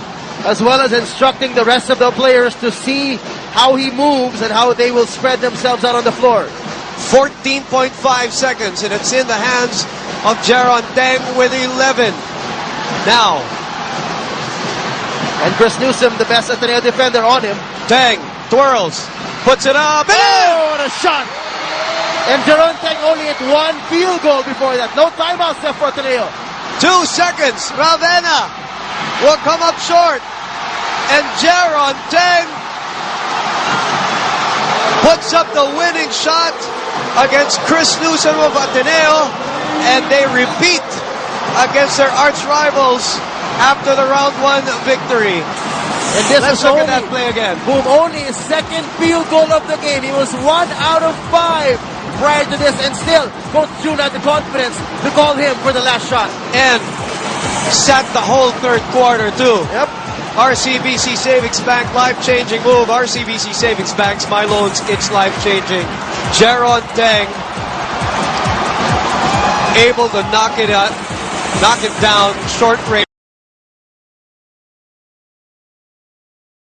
Speaker 1: as well as instructing the rest of the players to see how he moves and how they will spread themselves out on the floor.
Speaker 2: 14.5 seconds, and it's in the hands of Jeron Teng with 11. Now,
Speaker 1: and Chris Newsom, the best Ateneo defender, on him.
Speaker 2: Teng twirls, puts it up, and
Speaker 1: oh, what a shot! And Jeron Teng only hit 1 field goal before that. No timeouts left for Ateneo.
Speaker 2: 2 seconds. Ravena will come up short. And Jeron Teng puts up the winning shot against Chris Newsom of Ateneo. And they repeat against their arch rivals after the round 1 victory.
Speaker 1: And this
Speaker 2: Let's
Speaker 1: was
Speaker 2: look
Speaker 1: only,
Speaker 2: at that play again.
Speaker 1: Boom, only his second field goal of the game. He was 1 out of 5 prior to this, and still, Coach June had the confidence to call him for the last shot.
Speaker 2: And sat the whole third quarter, too.
Speaker 1: Yep.
Speaker 2: RCBC Savings Bank, life-changing move. RCBC Savings Bank's My Loans, it's life-changing. Jeron Teng able to knock it down short range.